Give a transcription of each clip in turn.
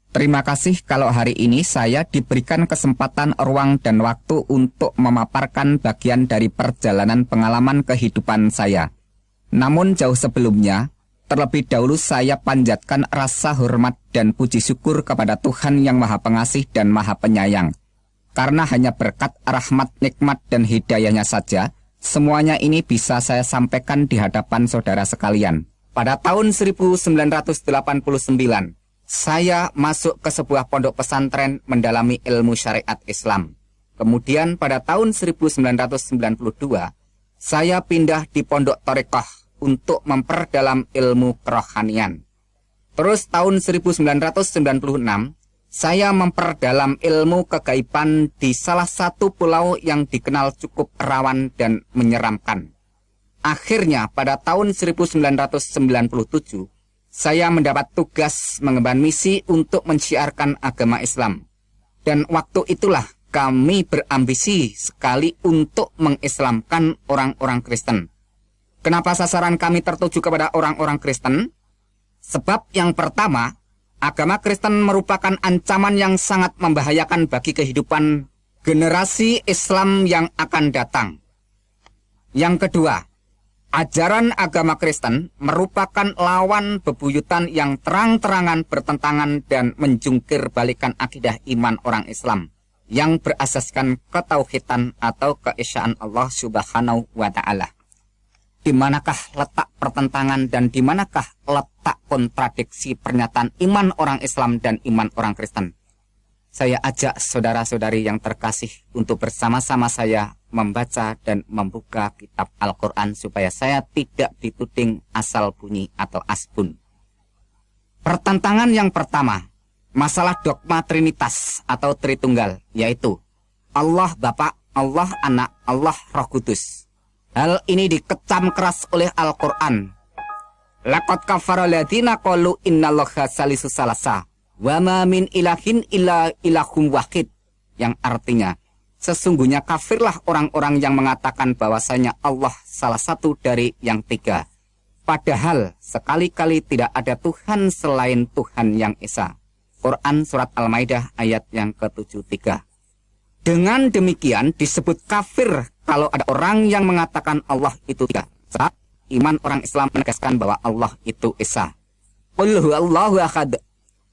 Terima kasih kalau hari ini saya diberikan kesempatan, ruang, dan waktu untuk memaparkan bagian dari perjalanan pengalaman kehidupan saya. Namun jauh sebelumnya, terlebih dahulu saya panjatkan rasa hormat dan puji syukur kepada Tuhan yang Maha Pengasih dan Maha Penyayang. Karena hanya berkat rahmat, nikmat, dan hidayahnya saja, semuanya ini bisa saya sampaikan di hadapan saudara sekalian. Pada tahun 1989, saya masuk ke sebuah pondok pesantren mendalami ilmu syariat Islam. Kemudian pada tahun 1992, saya pindah di pondok Thariqah untuk memperdalam ilmu kerohanian. Terus tahun 1996, saya memperdalam ilmu kegaiban di salah satu pulau yang dikenal cukup rawan dan menyeramkan. Akhirnya pada tahun 1997, saya mendapat tugas mengemban misi untuk menciarkan agama Islam. Dan waktu itulah kami berambisi sekali untuk mengislamkan orang-orang Kristen. Kenapa sasaran kami tertuju kepada orang-orang Kristen? Sebab yang pertama, agama Kristen merupakan ancaman yang sangat membahayakan bagi kehidupan generasi Islam yang akan datang. Yang kedua, ajaran agama Kristen merupakan lawan bebuyutan yang terang-terangan bertentangan dan menjungkir balikan akidah iman orang Islam yang berasaskan ketauhidan atau keesaan Allah Subhanahu wa Ta'ala. Di manakah letak pertentangan dan di manakah letak kontradiksi pernyataan iman orang Islam dan iman orang Kristen? Saya ajak saudara-saudari yang terkasih untuk bersama-sama saya membaca dan membuka kitab Al-Quran supaya saya tidak dituding asal bunyi atau asbun. Pertentangan yang pertama, masalah dogma Trinitas atau Tritunggal, yaitu Allah Bapa, Allah Anak, Allah Roh Kudus. Hal ini dikecam keras oleh Al-Quran. Laqad kafara alladziina qalu innallaha salisu salasa wa ma min ilahin illa ilahum wahid, yang artinya sesungguhnya kafirlah orang-orang yang mengatakan bahwasanya Allah salah satu dari yang tiga. Padahal sekali-kali tidak ada Tuhan selain Tuhan yang Esa. Quran Surat Al-Maidah ayat yang ke-73. Dengan demikian disebut kafir kalau ada orang yang mengatakan Allah itu tiga. Sebab iman orang Islam menegaskan bahwa Allah itu Esa. Qul huwallahu ahad.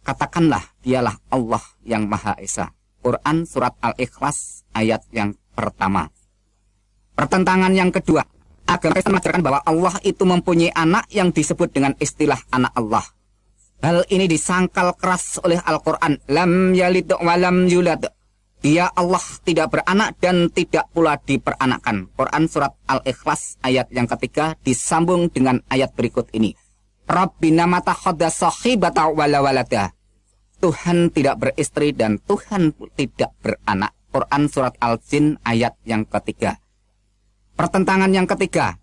Katakanlah dialah Allah yang Maha Esa. Quran Surat Al-Ikhlas ayat yang pertama. Pertentangan yang kedua, agama Kristen mengajarkan bahwa Allah itu mempunyai anak yang disebut dengan istilah anak Allah. Hal ini disangkal keras oleh Al-Quran. Lam yalid wa lam yulad. Dia Allah tidak beranak dan tidak pula diperanakkan. Quran Surat Al-Ikhlas ayat yang ketiga disambung dengan ayat berikut ini. Rabbina matakhadha sahibata wala walada. Tuhan tidak beristri dan Tuhan tidak beranak. Quran Surat Al-Jin ayat yang ketiga. Pertentangan yang ketiga,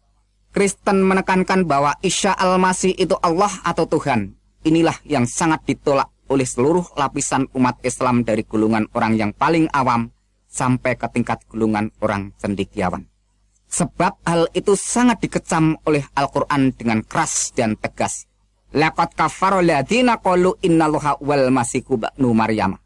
Kristen menekankan bahwa Isa Al-Masih itu Allah atau Tuhan. Inilah yang sangat ditolak oleh seluruh lapisan umat Islam dari golongan orang yang paling awam sampai ke tingkat golongan orang cendekiawan. Sebab hal itu sangat dikecam oleh Al-Quran dengan keras dan tegas. Laqad kafara alladziina qalu innallaha wal masihu ibnu Maryam.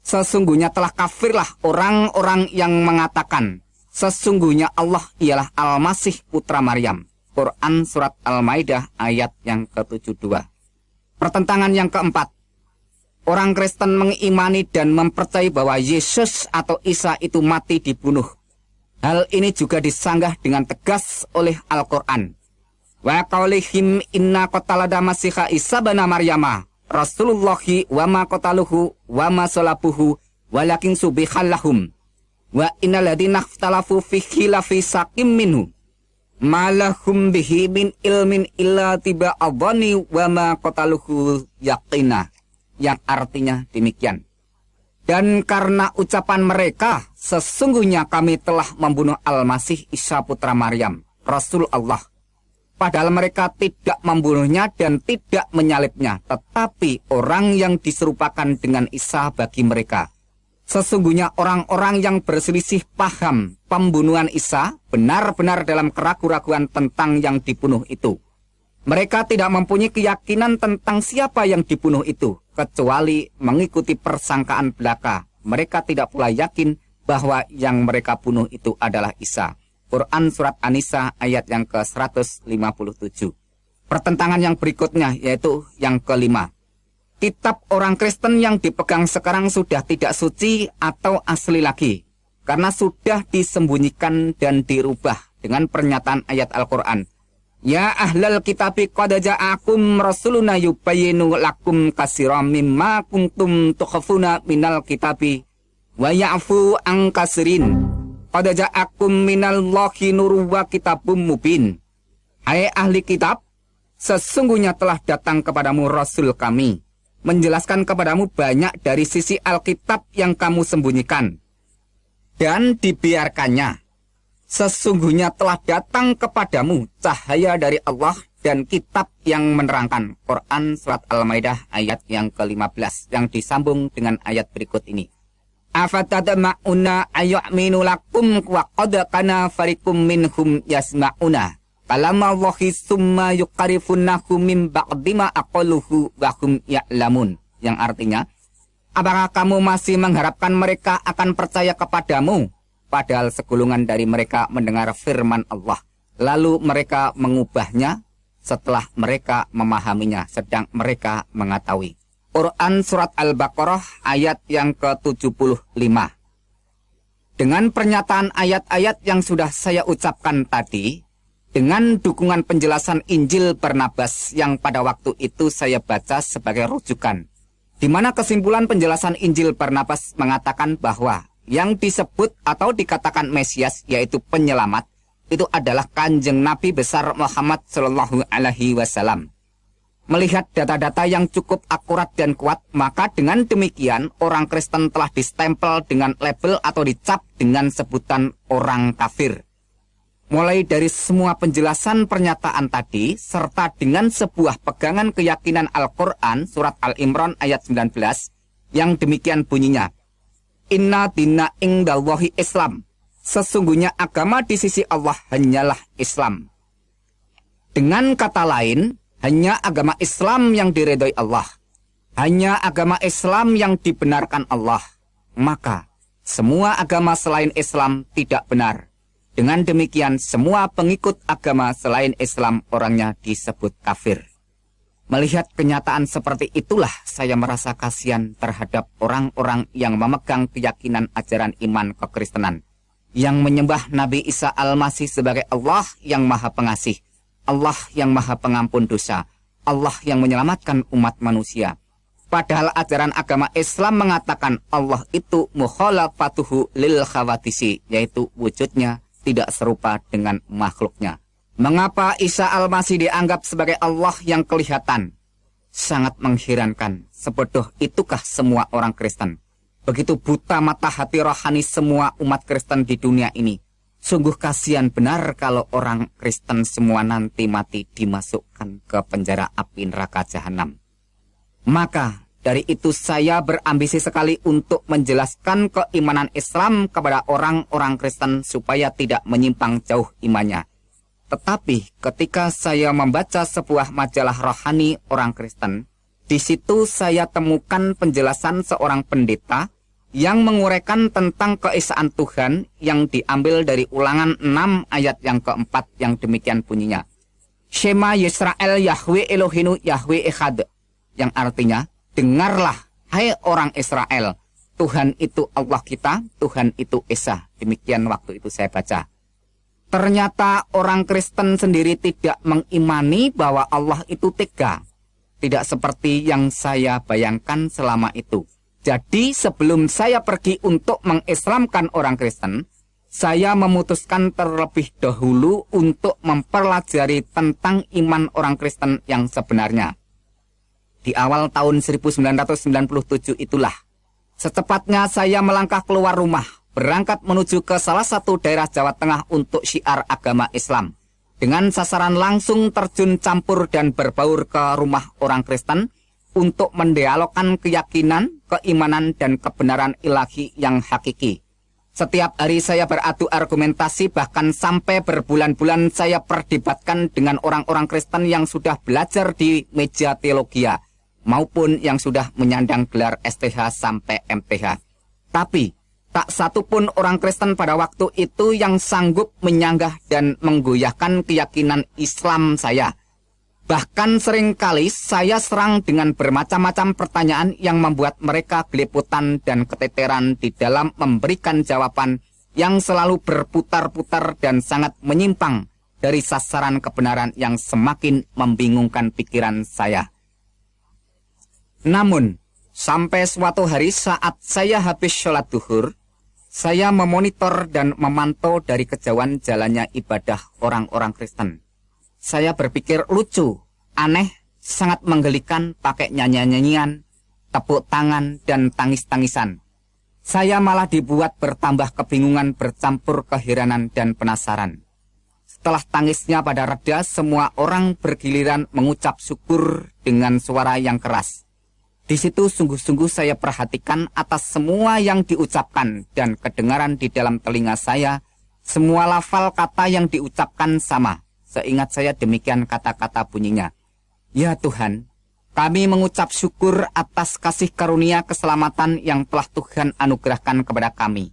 Sesungguhnya telah kafirlah orang-orang yang mengatakan sesungguhnya Allah ialah Al-Masih putra Maryam. Quran Surat Al-Maidah ayat yang ke-72. Pertentangan yang keempat, orang Kristen mengimani dan mempercayai bahwa Yesus atau Isa itu mati dibunuh. Hal ini juga disanggah dengan tegas oleh Al-Quran. Wa qaulihim inna qatalada masiha Isa bana Maryama Rasulullahi wa ma qataluhu wa ma salabuhu walakin subihallahum wa innal ladzina ikhtalafu fihi lafi sakim minhu malahum bihi min ilmin illa tiba adhani wa ma qataluhu yaqina, yang artinya demikian. Dan karena ucapan mereka, sesungguhnya kami telah membunuh Al-Masih Isa putra Maryam, Rasul Allah. Padahal mereka tidak membunuhnya dan tidak menyalibnya, tetapi orang yang diserupakan dengan Isa bagi mereka. Sesungguhnya orang-orang yang berselisih paham pembunuhan Isa benar-benar dalam keraguan-raguan tentang yang dibunuh itu. Mereka tidak mempunyai keyakinan tentang siapa yang dibunuh itu, kecuali mengikuti persangkaan belaka. Mereka tidak pula yakin bahwa yang mereka bunuh itu adalah Isa. Quran Surat An-Nisa ayat yang ke-157. Pertentangan yang berikutnya yaitu yang kelima. Kitab orang Kristen yang dipegang sekarang sudah tidak suci atau asli lagi, karena sudah disembunyikan dan dirubah dengan pernyataan ayat Al-Quran. Ya ahlal kitabi qad ja'akum rasuluna yubayyinu lakum katsiran mimma kuntum tukhafuna minal kitabi wa ya'fu an katsirin. Qad ja'akum minallahi nurun wa kitabum mubin. Hai ahli kitab, sesungguhnya telah datang kepadamu rasul kami, menjelaskan kepadamu banyak dari sisi Alkitab yang kamu sembunyikan dan dibiarkannya. Sesungguhnya telah datang kepadamu cahaya dari Allah dan kitab yang menerangkan. Quran Surat Al-Maidah ayat yang ke-15 yang disambung dengan ayat berikut ini. Afatadma'una ayyu'minu lakum wa qad kana fariqum minhum yasma'una kalamallahi summa yuqarifunahu min ba'dima aqaluhu wa hum ya'lamun. Yang artinya, apakah kamu masih mengharapkan mereka akan percaya kepadamu? Padahal segolongan dari mereka mendengar firman Allah, lalu mereka mengubahnya setelah mereka memahaminya, sedang mereka mengetahui. Quran Surat Al-Baqarah ayat yang ke-75. Dengan pernyataan ayat-ayat yang sudah saya ucapkan tadi, dengan dukungan penjelasan Injil Barnabas yang pada waktu itu saya baca sebagai rujukan, di mana kesimpulan penjelasan Injil Barnabas mengatakan bahwa yang disebut atau dikatakan Mesias, yaitu penyelamat, itu adalah Kanjeng Nabi besar Muhammad Shallallahu Alaihi Wasallam. Melihat data-data yang cukup akurat dan kuat, maka dengan demikian orang Kristen telah distempel dengan label atau dicap dengan sebutan orang kafir. Mulai dari semua penjelasan pernyataan tadi, serta dengan sebuah pegangan keyakinan Al-Quran, Surat Al-Imran ayat 19, yang demikian bunyinya. Inna dina ingdallahi Islam. Sesungguhnya agama di sisi Allah hanyalah Islam. Dengan kata lain, hanya agama Islam yang diridhoi Allah. Hanya agama Islam yang dibenarkan Allah. Maka, semua agama selain Islam tidak benar. Dengan demikian, semua pengikut agama selain Islam orangnya disebut kafir. Melihat kenyataan seperti itulah saya merasa kasihan terhadap orang-orang yang memegang keyakinan ajaran iman kekristenan, yang menyembah Nabi Isa Al-Masih sebagai Allah yang Maha Pengasih, Allah yang Maha Pengampun dosa, Allah yang menyelamatkan umat manusia. Padahal ajaran agama Islam mengatakan Allah itu mukhalafatuhu lil khawatisi, yaitu wujudnya tidak serupa dengan makhluknya. Mengapa Isa Al-Masih dianggap sebagai Allah yang kelihatan? Sangat mengherankan. Sebodoh itukah semua orang Kristen? Begitu buta mata hati rohani semua umat Kristen di dunia ini. Sungguh kasihan benar kalau orang Kristen semua nanti mati dimasukkan ke penjara api neraka jahanam. Maka dari itu saya berambisi sekali untuk menjelaskan keimanan Islam kepada orang-orang Kristen supaya tidak menyimpang jauh imannya. Tetapi ketika saya membaca sebuah majalah rohani orang Kristen, di situ saya temukan penjelasan seorang pendeta yang menguraikan tentang keesaan Tuhan yang diambil dari Ulangan 6 ayat yang keempat yang demikian bunyinya. Shema Yisrael Yahweh Elohinu Yahweh Echad, yang artinya, dengarlah hai orang Israel, Tuhan itu Allah kita, Tuhan itu Esa. Demikian waktu itu saya baca. Ternyata orang Kristen sendiri tidak mengimani bahwa Allah itu tiga. Tidak seperti yang saya bayangkan selama itu. Jadi sebelum saya pergi untuk mengislamkan orang Kristen, saya memutuskan terlebih dahulu untuk mempelajari tentang iman orang Kristen yang sebenarnya. Di awal tahun 1997 itulah, secepatnya saya melangkah keluar rumah, berangkat menuju ke salah satu daerah Jawa Tengah untuk syiar agama Islam, dengan sasaran langsung terjun campur dan berbaur ke rumah orang Kristen untuk mendialogkan keyakinan, keimanan, dan kebenaran ilahi yang hakiki. Setiap hari saya beradu argumentasi, bahkan sampai berbulan-bulan saya perdebatkan dengan orang-orang Kristen yang sudah belajar di meja teologia, maupun yang sudah menyandang gelar STH sampai MTH. Tapi, tak satu pun orang Kristen pada waktu itu yang sanggup menyanggah dan menggoyahkan keyakinan Islam saya. Bahkan seringkali saya serang dengan bermacam-macam pertanyaan yang membuat mereka gelepotan dan keteteran di dalam memberikan jawaban yang selalu berputar-putar dan sangat menyimpang dari sasaran kebenaran yang semakin membingungkan pikiran saya. Namun, sampai suatu hari saat saya habis sholat duhur, saya memonitor dan memantau dari kejauhan jalannya ibadah orang-orang Kristen. Saya berpikir lucu, aneh, sangat menggelikan, pakai nyanyian-nyanyian, tepuk tangan, dan tangis-tangisan. Saya malah dibuat bertambah kebingungan bercampur keheranan dan penasaran. Setelah tangisnya pada reda, semua orang bergiliran mengucap syukur dengan suara yang keras. Di situ sungguh-sungguh saya perhatikan atas semua yang diucapkan dan kedengaran di dalam telinga saya, semua lafal kata yang diucapkan sama. Seingat saya demikian kata-kata bunyinya. Ya Tuhan, kami mengucap syukur atas kasih karunia keselamatan yang telah Tuhan anugerahkan kepada kami.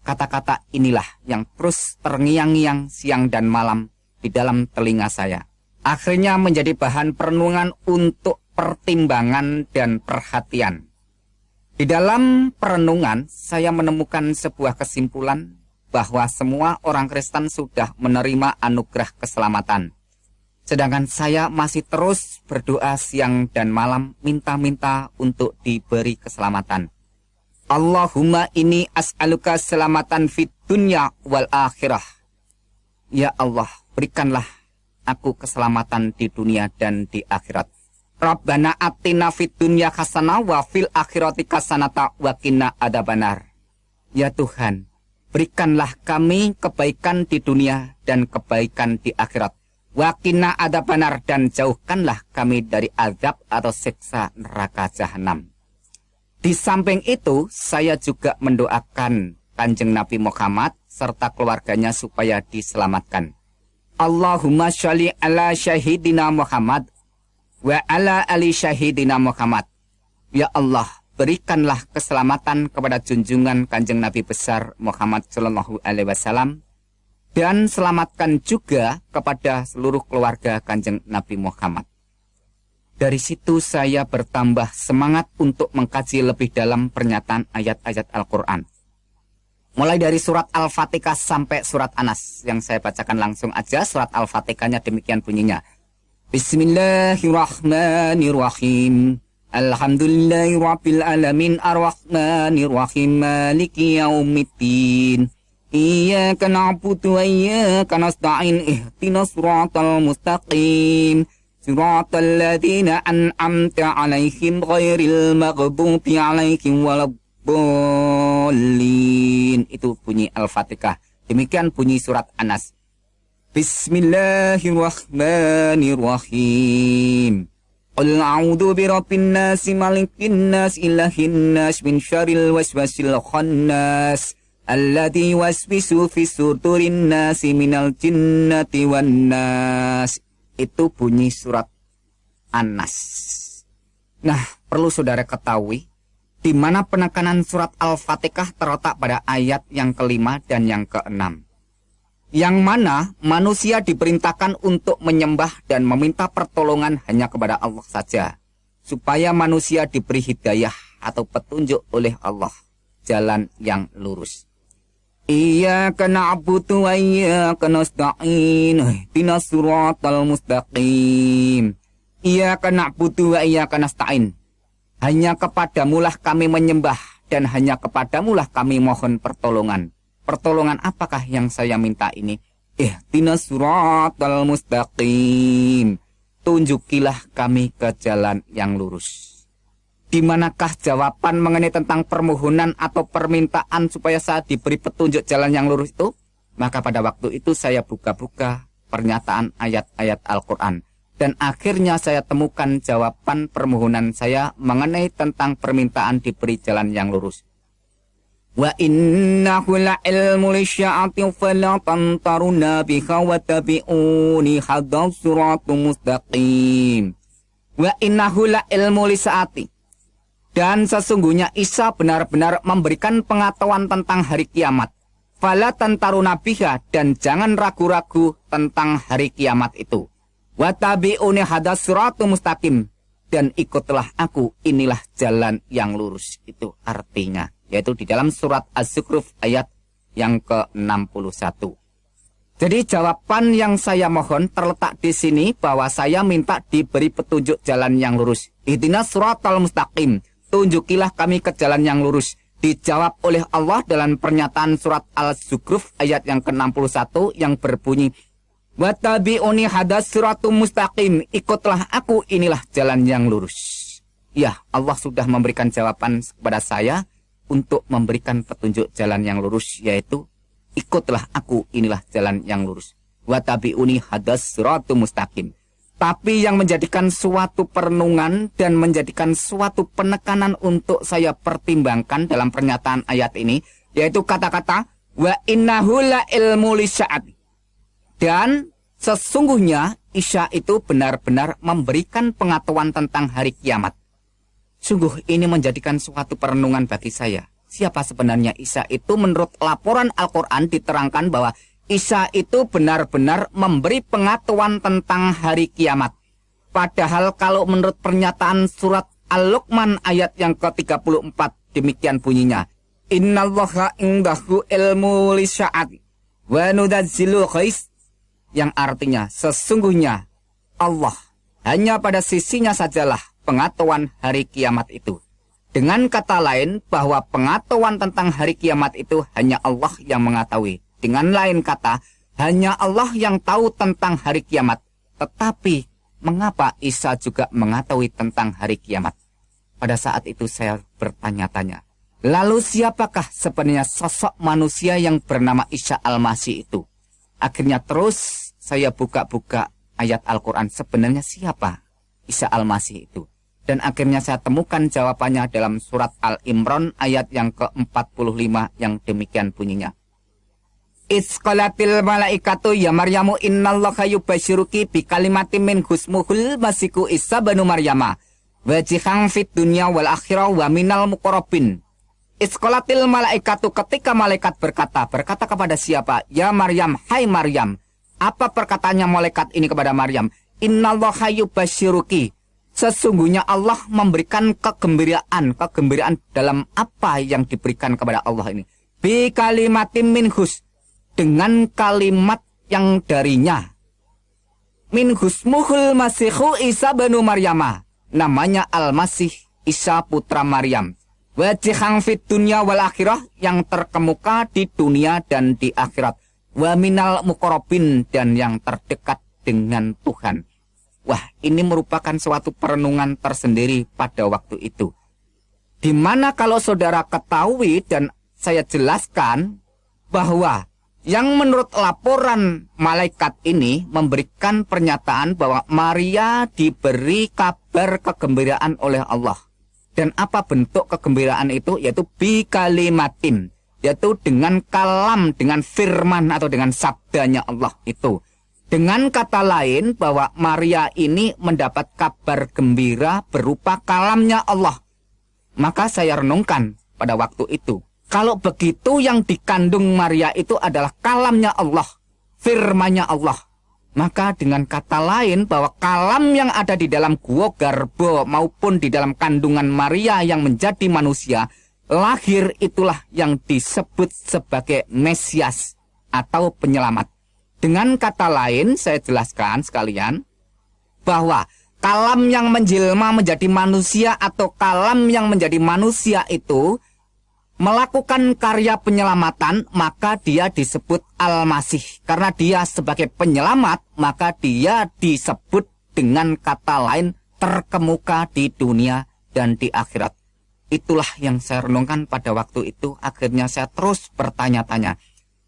Kata-kata inilah yang terus terngiang-ngiang siang dan malam di dalam telinga saya. Akhirnya menjadi bahan perenungan untuk pertimbangan dan perhatian. Di dalam perenungan, saya menemukan sebuah kesimpulan bahwa semua orang Kristen sudah menerima anugerah keselamatan. Sedangkan saya masih terus berdoa siang dan malam minta-minta untuk diberi keselamatan. Allahumma inni as'aluka selamatan fid dunya wal akhirah. Ya Allah, berikanlah aku keselamatan di dunia dan di akhirat. Rabbana atina fid dunya hasanah wa fil akhirati hasanah wa qina adzabannar. Ya Tuhan, berikanlah kami kebaikan di dunia dan kebaikan di akhirat. Wa qina adzabannar, dan jauhkanlah kami dari azab atau siksa neraka jahanam. Di samping itu, saya juga mendoakan Kanjeng Nabi Muhammad serta keluarganya supaya diselamatkan. Allahumma sholli ala syahidina Muhammad wa ala ali syahidina Muhammad. Ya Allah, berikanlah keselamatan kepada junjungan Kanjeng Nabi besar Muhammad sallallahu alaihi wasallam, dan selamatkan juga kepada seluruh keluarga Kanjeng Nabi Muhammad. Dari situ saya bertambah semangat untuk mengkaji lebih dalam pernyataan ayat-ayat Al-Quran. Mulai dari surat Al-Fatihah sampai surat Anas. Yang saya bacakan langsung aja, surat Al-Fatihahnya demikian bunyinya. Bismillahirrahmanirrahim. Alhamdulillahirabbil alamin arrahmanirrahim maliki yaumiddin. Iyyaka na'budu wa iyyaka nasta'in ihdinas siratal mustaqim siratal ladzina an'amta 'alaihim ghairil maghdubi 'alaihim waladdallin. Itu bunyi Al-Fatihah. Demikian bunyi surat Anas. Bismillahirrahmanirrahim. Qul a'udzu birabbin nas malikin nas ilahin nas min syarril waswasil khannas alladzi waswisu fi sudurin nasi minal jinnati wan nas. Itu bunyi surat An-Nas. Nah, perlu saudara ketahui di mana penekanan surat Al-Fatihah terletak pada ayat yang kelima dan yang keenam, yang mana manusia diperintahkan untuk menyembah dan meminta pertolongan hanya kepada Allah saja, supaya manusia diberi hidayah atau petunjuk oleh Allah, jalan yang lurus. Iyyaka na'budu wa iyyaka nasta'in ihdinas siratal mustaqim. Iyyaka na'budu wa iyyaka nasta'in. Hanya kepadamulah kami menyembah dan hanya kepadamulah kami mohon pertolongan. Pertolongan apakah yang saya minta ini? Ihdinas siratal mustaqim. Tunjukilah kami ke jalan yang lurus. Di manakah jawaban mengenai tentang permohonan atau permintaan supaya saya diberi petunjuk jalan yang lurus itu? Maka pada waktu itu saya buka-buka pernyataan ayat-ayat Al-Quran. Dan akhirnya saya temukan jawaban permohonan saya mengenai tentang permintaan diberi jalan yang lurus. Wa innahu la'ilmu lisya'ati fala tantaruna biha wa tabi'uni hadha siratum mustaqim. Wa innahu la'ilmu lisya'ati. Dan sesungguhnya Isa benar-benar memberikan pengetahuan tentang hari kiamat. Fala tantaruna biha, dan jangan ragu-ragu tentang hari kiamat itu. Wa tabi'uni hadha siratum mustaqim. Dan ikutlah aku, inilah jalan yang lurus. Itu artinya, yaitu di dalam surat Az-Zukhruf ayat yang ke-61. Jadi jawaban yang saya mohon terletak di sini bahwa saya minta diberi petunjuk jalan yang lurus. Ihdinas siratal mustaqim. Tunjukilah kami ke jalan yang lurus. Dijawab oleh Allah dalam pernyataan surat Al-Zukhruf ayat yang ke-61 yang berbunyi, wa tabi'uni hadas siratum mustaqim. Ikutlah aku, inilah jalan yang lurus. Ya, Allah sudah memberikan jawaban kepada saya untuk memberikan petunjuk jalan yang lurus, yaitu ikutlah aku, inilah jalan yang lurus. Wa tabi'uni hadas siratum mustaqim. Tapi yang menjadikan suatu perenungan dan menjadikan suatu penekanan untuk saya pertimbangkan dalam pernyataan ayat ini, yaitu kata-kata wa innahu la ilmu lisya'ati. Dan sesungguhnya Isa itu benar-benar memberikan pengetahuan tentang hari kiamat. Sungguh ini menjadikan suatu perenungan bagi saya. Siapa sebenarnya Isa itu? Menurut laporan Al-Quran diterangkan bahwa Isa itu benar-benar memberi pengetahuan tentang hari kiamat. Padahal kalau menurut pernyataan surat Al-Luqman ayat yang ke-34 demikian bunyinya. Innallaha indahu ilmu lisya'ati wa nudazzilu ghais. Yang artinya sesungguhnya Allah hanya pada sisinya sajalah pengetahuan hari kiamat itu. Dengan kata lain bahwa pengetahuan tentang hari kiamat itu hanya Allah yang mengetahui. Dengan lain kata, hanya Allah yang tahu tentang hari kiamat. Tetapi mengapa Isa juga mengetahui tentang hari kiamat? Pada saat itu saya bertanya-tanya, lalu siapakah sebenarnya sosok manusia yang bernama Isa Al-Masih itu? Akhirnya terus saya buka-buka ayat Al-Quran, sebenarnya siapa Isa Al-Masih itu? Dan akhirnya saya temukan jawabannya dalam surat Al-Imran ayat yang ke-45 yang demikian bunyinya. Isqalatil malaikatu ya Maryamu innallaha yubasyiruki bi kalimatin min husmuhul masiku Isa banu Maryama wajihang fit dunya wal akhirah wa minal muqarrabin. Isqalatil malaikatu, ketika malaikat berkata kepada siapa? Ya Maryam, hai Maryam. Apa perkataannya malaikat ini kepada Maryam? Innallaha yubasyiruki. Sesungguhnya Allah memberikan kegembiraan dalam apa yang diberikan kepada Allah ini. Bi kalimatin minhus, dengan kalimat yang darinya. Minhusmuhul masihu Isa banu Maryama. Namanya Al-Masih Isa putra Maryam. Wajihang fit dunya wal akhirah, yang terkemuka di dunia dan di akhirat. Wa minal muqarrabin, dan yang terdekat dengan Tuhan. Wah, ini merupakan suatu perenungan tersendiri pada waktu itu. Di mana kalau saudara ketahui dan saya jelaskan bahwa yang menurut laporan malaikat ini memberikan pernyataan bahwa Maria diberi kabar kegembiraan oleh Allah. Dan apa bentuk kegembiraan itu? Yaitu bi kalimatin, yaitu dengan kalam, dengan firman atau dengan sabdanya Allah itu. Dengan kata lain bahwa Maria ini mendapat kabar gembira berupa kalamnya Allah. Maka saya renungkan pada waktu itu, kalau begitu yang dikandung Maria itu adalah kalamnya Allah, firmannya Allah. Maka dengan kata lain bahwa kalam yang ada di dalam gua Garbo maupun di dalam kandungan Maria yang menjadi manusia, lahir itulah yang disebut sebagai Mesias atau penyelamat. Dengan kata lain saya jelaskan sekalian bahwa kalam yang menjelma menjadi manusia atau kalam yang menjadi manusia itu melakukan karya penyelamatan, maka dia disebut Al-Masih. Karena dia sebagai penyelamat, maka dia disebut dengan kata lain terkemuka di dunia dan di akhirat. Itulah yang saya renungkan pada waktu itu. Akhirnya saya terus bertanya-tanya,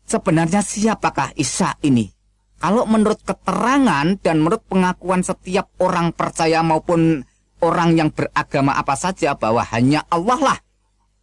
sebenarnya siapakah Isa ini? Kalau menurut keterangan dan menurut pengakuan setiap orang percaya maupun orang yang beragama apa saja, bahwa hanya Allah lah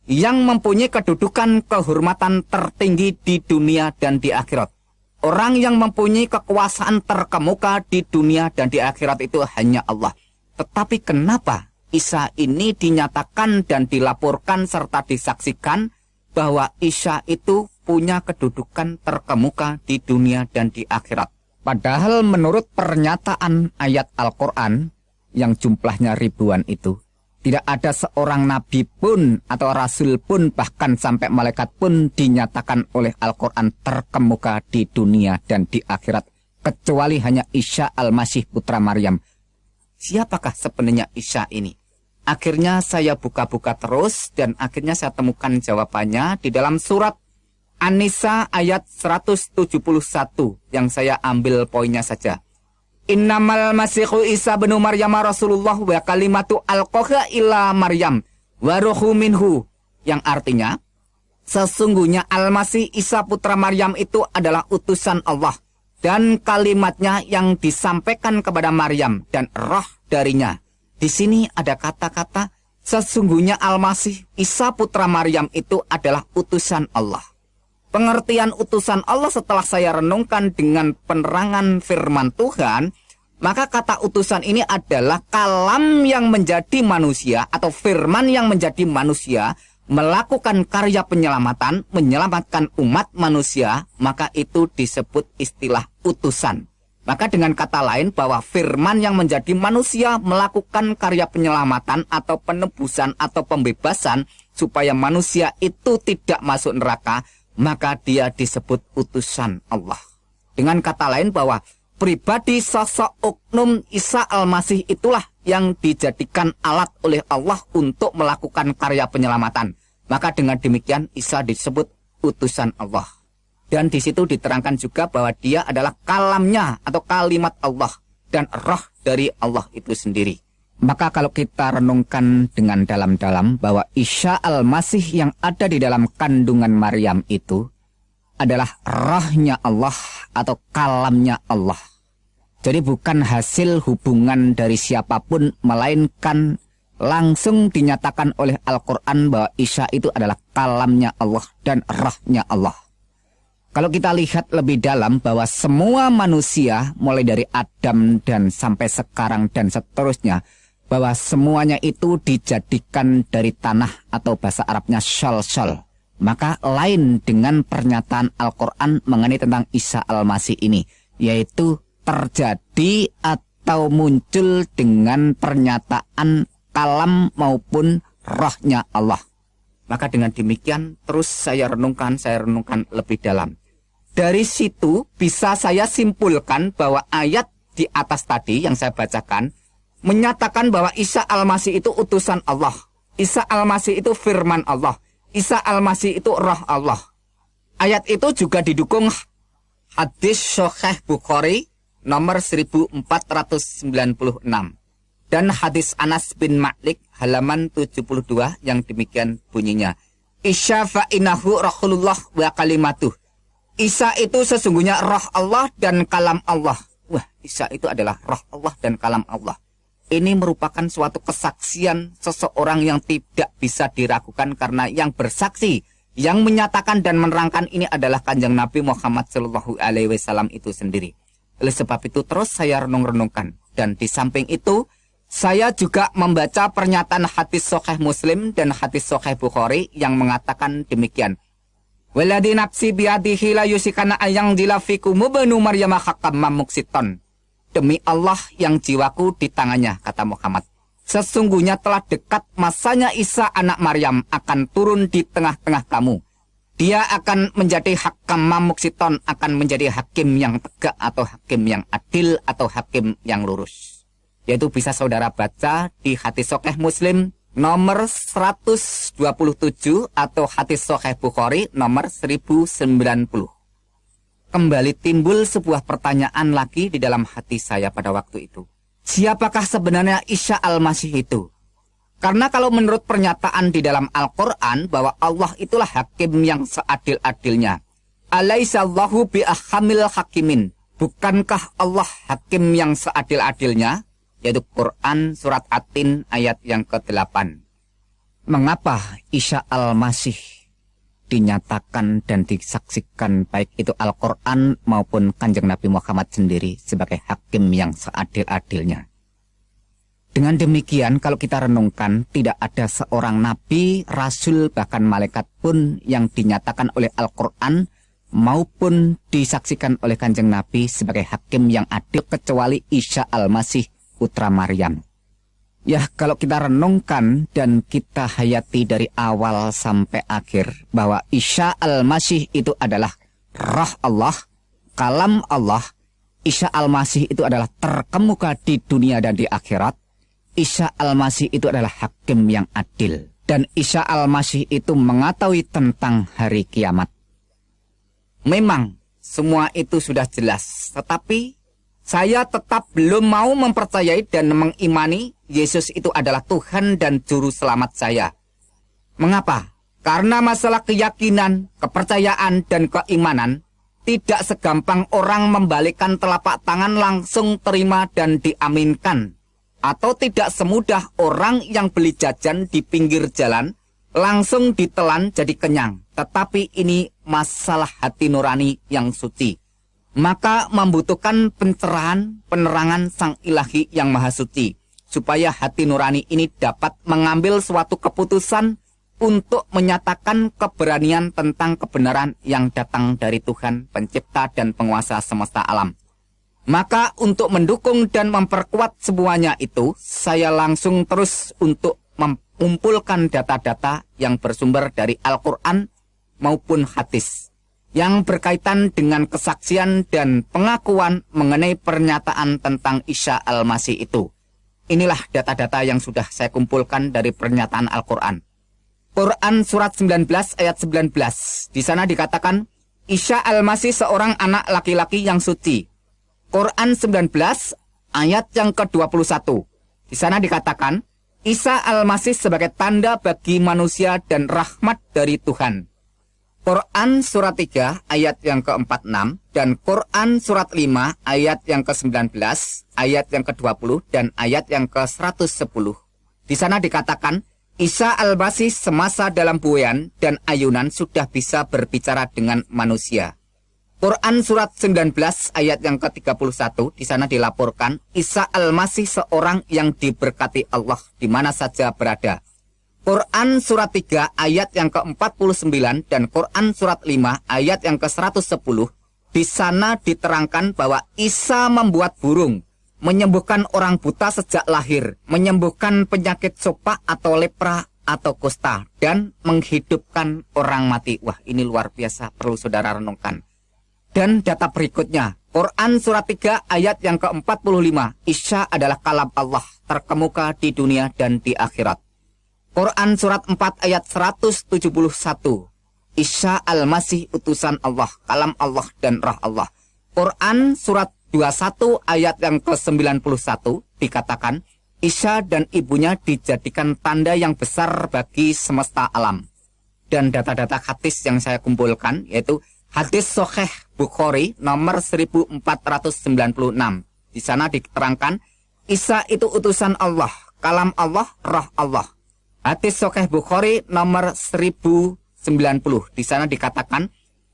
yang mempunyai kedudukan kehormatan tertinggi di dunia dan di akhirat. Orang yang mempunyai kekuasaan terkemuka di dunia dan di akhirat itu hanya Allah. Tetapi kenapa Isa ini dinyatakan dan dilaporkan serta disaksikan bahwa Isa itu punya kedudukan terkemuka di dunia dan di akhirat? Padahal menurut pernyataan ayat Al-Quran yang jumlahnya ribuan itu, tidak ada seorang nabi pun atau rasul pun bahkan sampai malaikat pun dinyatakan oleh Al-Quran terkemuka di dunia dan di akhirat, kecuali hanya Isa Al-Masih putra Maryam. Siapakah sebenarnya Isa ini? Akhirnya saya buka-buka terus dan akhirnya saya temukan jawabannya di dalam surat An-Nisa ayat 171 yang saya ambil poinnya saja. Innamal masihu Isa bin Maryam Rasulullah wa kalimatu alqaha ila Maryam wa ruhu minhu, yang artinya sesungguhnya Al-Masih Isa putra Maryam itu adalah utusan Allah dan kalimatnya yang disampaikan kepada Maryam dan roh darinya. Di sini ada kata-kata sesungguhnya Al-Masih Isa putra Maryam itu adalah utusan Allah. Pengertian utusan Allah setelah saya renungkan dengan penerangan firman Tuhan, maka kata utusan ini adalah kalam yang menjadi manusia atau firman yang menjadi manusia melakukan karya penyelamatan, menyelamatkan umat manusia, maka itu disebut istilah utusan. Maka dengan kata lain bahwa firman yang menjadi manusia melakukan karya penyelamatan atau penebusan atau pembebasan supaya manusia itu tidak masuk neraka, maka dia disebut utusan Allah. Dengan kata lain bahwa pribadi sosok oknum Isa Al-Masih itulah yang dijadikan alat oleh Allah untuk melakukan karya penyelamatan. Maka dengan demikian Isa disebut utusan Allah. Dan di situ diterangkan juga bahwa dia adalah kalamnya atau kalimat Allah dan roh dari Allah itu sendiri. Maka kalau kita renungkan dengan dalam-dalam bahwa Isa Al-Masih yang ada di dalam kandungan Maryam itu adalah rohnya Allah atau kalamnya Allah. Jadi bukan hasil hubungan dari siapapun, melainkan langsung dinyatakan oleh Al-Quran bahwa Isa itu adalah kalamnya Allah dan rohnya Allah. Kalau kita lihat lebih dalam bahwa semua manusia mulai dari Adam dan sampai sekarang dan seterusnya, bahwa semuanya itu dijadikan dari tanah atau bahasa Arabnya syol-syol. Maka lain dengan pernyataan Al-Quran mengenai tentang Isa Al-Masih ini, yaitu terjadi atau muncul dengan pernyataan kalam maupun rohnya Allah. Maka dengan demikian terus saya renungkan lebih dalam. Dari situ bisa saya simpulkan bahwa ayat di atas tadi yang saya bacakan menyatakan bahwa Isa Al-Masih itu utusan Allah. Isa Al-Masih itu firman Allah. Isa Al-Masih itu roh Allah. Ayat itu juga didukung hadis Sahih Bukhari nomor 1496 dan hadis Anas bin Malik halaman 72 yang demikian bunyinya. Isa fa'inahu Rasulullah wa kalimatuh. Isa itu sesungguhnya roh Allah dan kalam Allah. Wah, Isa itu adalah roh Allah dan kalam Allah. Ini merupakan suatu kesaksian seseorang yang tidak bisa diragukan karena yang bersaksi, yang menyatakan dan menerangkan ini adalah Kanjeng Nabi Muhammad SAW itu sendiri. Oleh sebab itu terus saya renung-renungkan. Dan di samping itu, saya juga membaca pernyataan hadis Sahih Muslim dan hadis Sahih Bukhari yang mengatakan demikian. Waladi nafsi biadihi la yusikana ayang dilafiku mubanu Maryam hakam mamuksiton. Demi Allah yang jiwaku di tangannya, kata Muhammad. Sesungguhnya telah dekat masanya Isa anak Maryam akan turun di tengah-tengah kamu. Dia akan menjadi hakam mamuksiton, akan menjadi hakim yang tegak atau hakim yang adil atau hakim yang lurus. Yaitu bisa saudara baca di hadis Sahih Muslim nomor 127 atau hadis Sahih Bukhari nomor 1090. Kembali timbul sebuah pertanyaan lagi di dalam hati saya pada waktu itu. Siapakah sebenarnya Isa Al-Masih itu? Karena kalau menurut pernyataan di dalam Al-Quran bahwa Allah itulah hakim yang seadil-adilnya. Alaihissallahu bi'ahamil hakimin. Bukankah Allah hakim yang seadil-adilnya? Yaitu Quran surat At-Tin ayat yang ke-8. Mengapa Isa Al-Masih dinyatakan dan disaksikan baik itu Al-Quran maupun Kanjeng Nabi Muhammad sendiri sebagai hakim yang seadil-adilnya? Dengan demikian, kalau kita renungkan, tidak ada seorang nabi, rasul, bahkan malaikat pun yang dinyatakan oleh Al-Quran maupun disaksikan oleh Kanjeng Nabi sebagai hakim yang adil kecuali Isa Al-Masih putra Maryam. Ya, kalau kita renungkan dan kita hayati dari awal sampai akhir bahwa Isa Al-Masih itu adalah Roh Allah, Kalam Allah. Isa Al-Masih itu adalah terkemuka di dunia dan di akhirat. Isa Al-Masih itu adalah hakim yang adil. Dan Isa Al-Masih itu mengetahui tentang hari kiamat. Memang semua itu sudah jelas. Tetapi saya tetap belum mau mempercayai dan mengimani Yesus itu adalah Tuhan dan Juru Selamat saya. Mengapa? Karena masalah keyakinan, kepercayaan, dan keimanan tidak segampang orang membalikkan telapak tangan langsung terima dan diaminkan. Atau tidak semudah orang yang beli jajan di pinggir jalan langsung ditelan jadi kenyang. Tetapi ini masalah hati nurani yang suci. Maka membutuhkan pencerahan, penerangan Sang Ilahi yang Maha Suci. Supaya hati nurani ini dapat mengambil suatu keputusan untuk menyatakan keberanian tentang kebenaran yang datang dari Tuhan, Pencipta dan Penguasa semesta alam. Maka untuk mendukung dan memperkuat semuanya itu, saya langsung terus untuk mengumpulkan data-data yang bersumber dari Al-Quran maupun hadis, yang berkaitan dengan kesaksian dan pengakuan mengenai pernyataan tentang Isa Al-Masih itu. Inilah data-data yang sudah saya kumpulkan dari pernyataan Al-Quran. Quran surat 19 ayat 19. Di sana dikatakan, Isa Al-Masih seorang anak laki-laki yang suci. Quran 19 ayat yang ke-21. Di sana dikatakan, Isa Al-Masih sebagai tanda bagi manusia dan rahmat dari Tuhan. Quran surat 3 ayat yang ke-46 dan Quran surat 5 ayat yang ke-19, ayat yang ke-20 dan ayat yang ke-110. Di sana dikatakan, Isa Al-Masih semasa dalam buayan dan ayunan sudah bisa berbicara dengan manusia. Quran surat 19 ayat yang ke-31, di sana dilaporkan Isa Al-Masih seorang yang diberkati Allah di mana saja berada. Quran surat 3 ayat yang ke-49 dan Quran surat 5 ayat yang ke-110, di sana diterangkan bahwa Isa membuat burung, menyembuhkan orang buta sejak lahir, menyembuhkan penyakit sopak atau lepra atau kusta, dan menghidupkan orang mati. Wah, ini luar biasa, perlu saudara renungkan. Dan data berikutnya, Quran surat 3 ayat yang ke-45, Isa adalah kalam Allah, terkemuka di dunia dan di akhirat. Quran surat 4 ayat 171, Isa Al-Masih utusan Allah, kalam Allah dan roh Allah. Quran surat 21 ayat yang ke-91 dikatakan, Isa dan ibunya dijadikan tanda yang besar bagi semesta alam. Dan data-data hadis yang saya kumpulkan, yaitu hadis Sahih Bukhari nomor 1496. Di sana diterangkan, Isa itu utusan Allah, kalam Allah, roh Allah. Hadis Sahih Bukhari nomor 1090. Di sana dikatakan,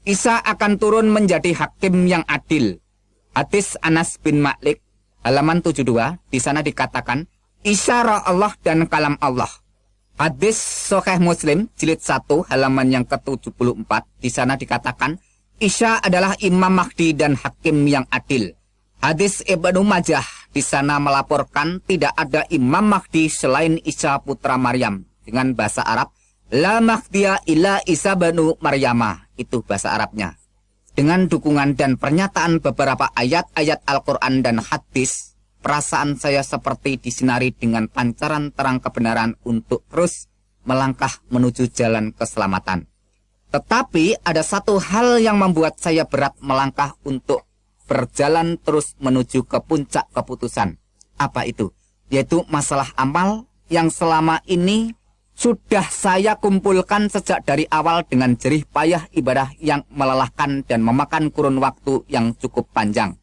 Isa akan turun menjadi hakim yang adil. Hadis Anas bin Malik halaman 72. Di sana dikatakan, Isa roh Allah dan kalam Allah. Hadis Sahih Muslim jilid 1 halaman yang ke-74. Di sana dikatakan, Isa adalah Imam Mahdi dan hakim yang adil. Hadis Ibnu Majah di sana melaporkan tidak ada Imam Mahdi selain Isa putra Maryam. Dengan bahasa Arab, La Mahdiya illa Isa banu Maryama. Itu bahasa Arabnya. Dengan dukungan dan pernyataan beberapa ayat-ayat Al-Quran dan hadis, perasaan saya seperti disinari dengan pancaran terang kebenaran untuk terus melangkah menuju jalan keselamatan. Tetapi ada satu hal yang membuat saya berat melangkah untuk berjalan terus menuju ke puncak keputusan. Apa itu? Yaitu masalah amal yang selama ini sudah saya kumpulkan sejak dari awal dengan jerih payah ibadah yang melelahkan dan memakan kurun waktu yang cukup panjang.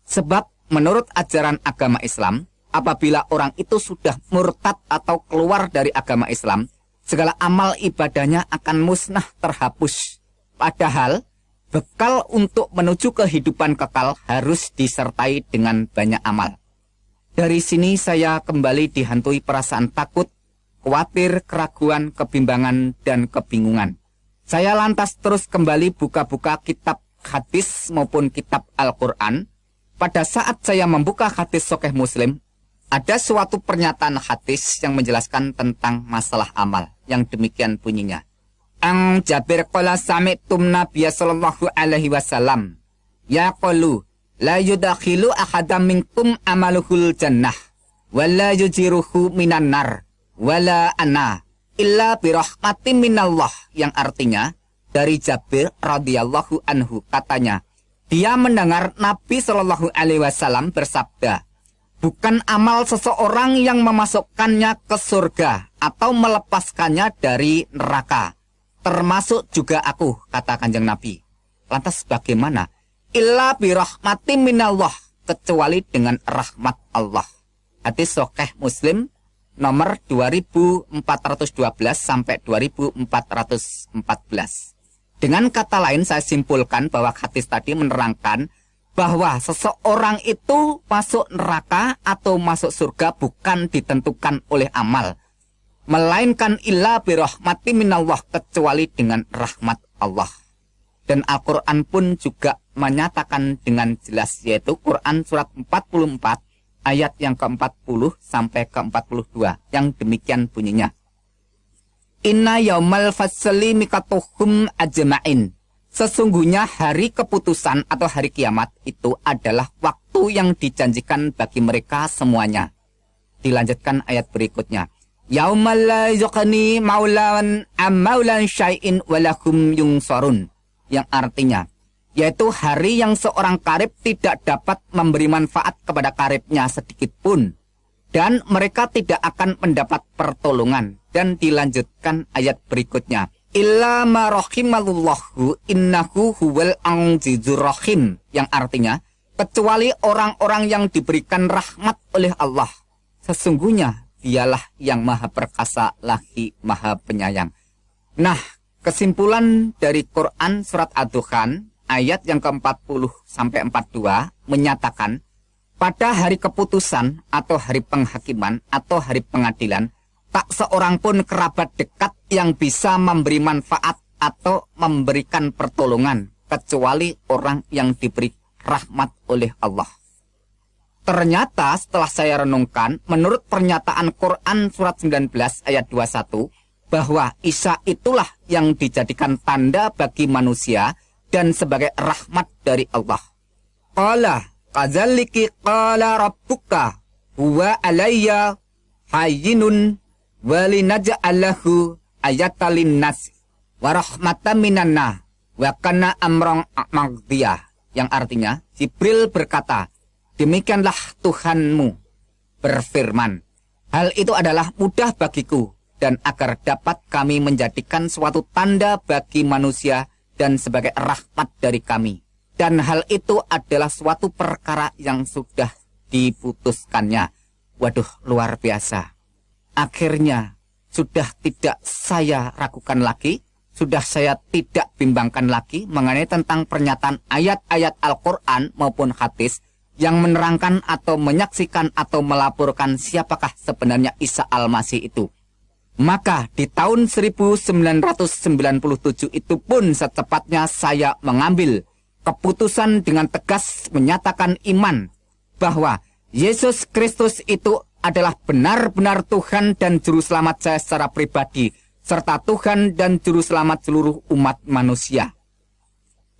Sebab menurut ajaran agama Islam, apabila orang itu sudah murtad atau keluar dari agama Islam, segala amal ibadahnya akan musnah terhapus. Padahal bekal untuk menuju kehidupan kekal harus disertai dengan banyak amal. Dari sini saya kembali dihantui perasaan takut, khawatir, keraguan, kebimbangan, dan kebingungan. Saya lantas terus kembali buka-buka kitab hadis maupun kitab Al-Quran. Pada saat saya membuka hadis Sahih Muslim, ada suatu pernyataan hadis yang menjelaskan tentang masalah amal. Yang demikian bunyinya. Ang Jabir qala sami'tum Nabiya sallallahu alaihi wasallam yaqulu la yudakhilu ahadam minkum amaluhul jannah wala yujiruhu minan nar wala ana illa birahmatin minallah, yang artinya dari Jabir radhiyallahu anhu, katanya dia mendengar Nabi Shallallahu alaihi wasallam bersabda, bukan amal seseorang yang memasukkannya ke surga atau melepaskannya dari neraka, termasuk juga aku, kata Kanjeng Nabi. Lantas bagaimana? Illa birahmatin minallah, kecuali dengan rahmat Allah. Hadis Sahih Muslim nomor 2412 sampai 2414. Dengan kata lain saya simpulkan bahwa hadis tadi menerangkan bahwa seseorang itu masuk neraka atau masuk surga bukan ditentukan oleh amal, melainkan illa birahmati minallah, kecuali dengan rahmat Allah. Dan Al-Quran pun juga menyatakan dengan jelas, yaitu Quran surat 44 ayat yang ke-40 sampai ke-42 yang demikian bunyinya. Inna yaumal fasli mikatuhum ajma'in. Sesungguhnya hari keputusan atau hari kiamat itu adalah waktu yang dijanjikan bagi mereka semuanya. Dilanjutkan ayat berikutnya. Yaumal la yuqni maulan amaulan syai'in walahum yungsarun. Yang artinya, yaitu hari yang seorang karib tidak dapat memberi manfaat kepada karibnya sedikit pun, dan mereka tidak akan mendapat pertolongan. Dan dilanjutkan ayat berikutnya, illa ma rahimallahu innahu huwal azizur rahim, yang artinya kecuali orang-orang yang diberikan rahmat oleh Allah, sesungguhnya dialah yang maha perkasa lagi maha penyayang. Nah, kesimpulan dari Quran surat Ad-Dukhan ayat yang ke-40 sampai 42 menyatakan pada hari keputusan atau hari penghakiman atau hari pengadilan, tak seorang pun kerabat dekat yang bisa memberi manfaat atau memberikan pertolongan kecuali orang yang diberi rahmat oleh Allah. Ternyata setelah saya renungkan, menurut pernyataan Quran surat 19 ayat 21, bahwa Isa itulah yang dijadikan tanda bagi manusia dan sebagai rahmat dari Allah. Qala kadzalika qala rabbuka huwa alayya hayyinun walinaj'alahu ayatalin nas wa rahmatan minanna wa kana amran maqdiyah, yang artinya Jibril berkata, demikianlah Tuhanmu berfirman, hal itu adalah mudah bagiku, dan agar dapat kami menjadikan suatu tanda bagi manusia dan sebagai rahmat dari kami. Dan hal itu adalah suatu perkara yang sudah diputuskannya. Waduh, luar biasa. Akhirnya sudah tidak saya ragukan lagi, sudah saya tidak bimbangkan lagi mengenai tentang pernyataan ayat-ayat Al-Quran maupun hadis yang menerangkan atau menyaksikan atau melaporkan siapakah sebenarnya Isa Al-Masih itu. Maka di tahun 1997 itu pun secepatnya saya mengambil keputusan dengan tegas menyatakan iman bahwa Yesus Kristus itu adalah benar-benar Tuhan dan Juru Selamat saya secara pribadi, serta Tuhan dan Juru Selamat seluruh umat manusia.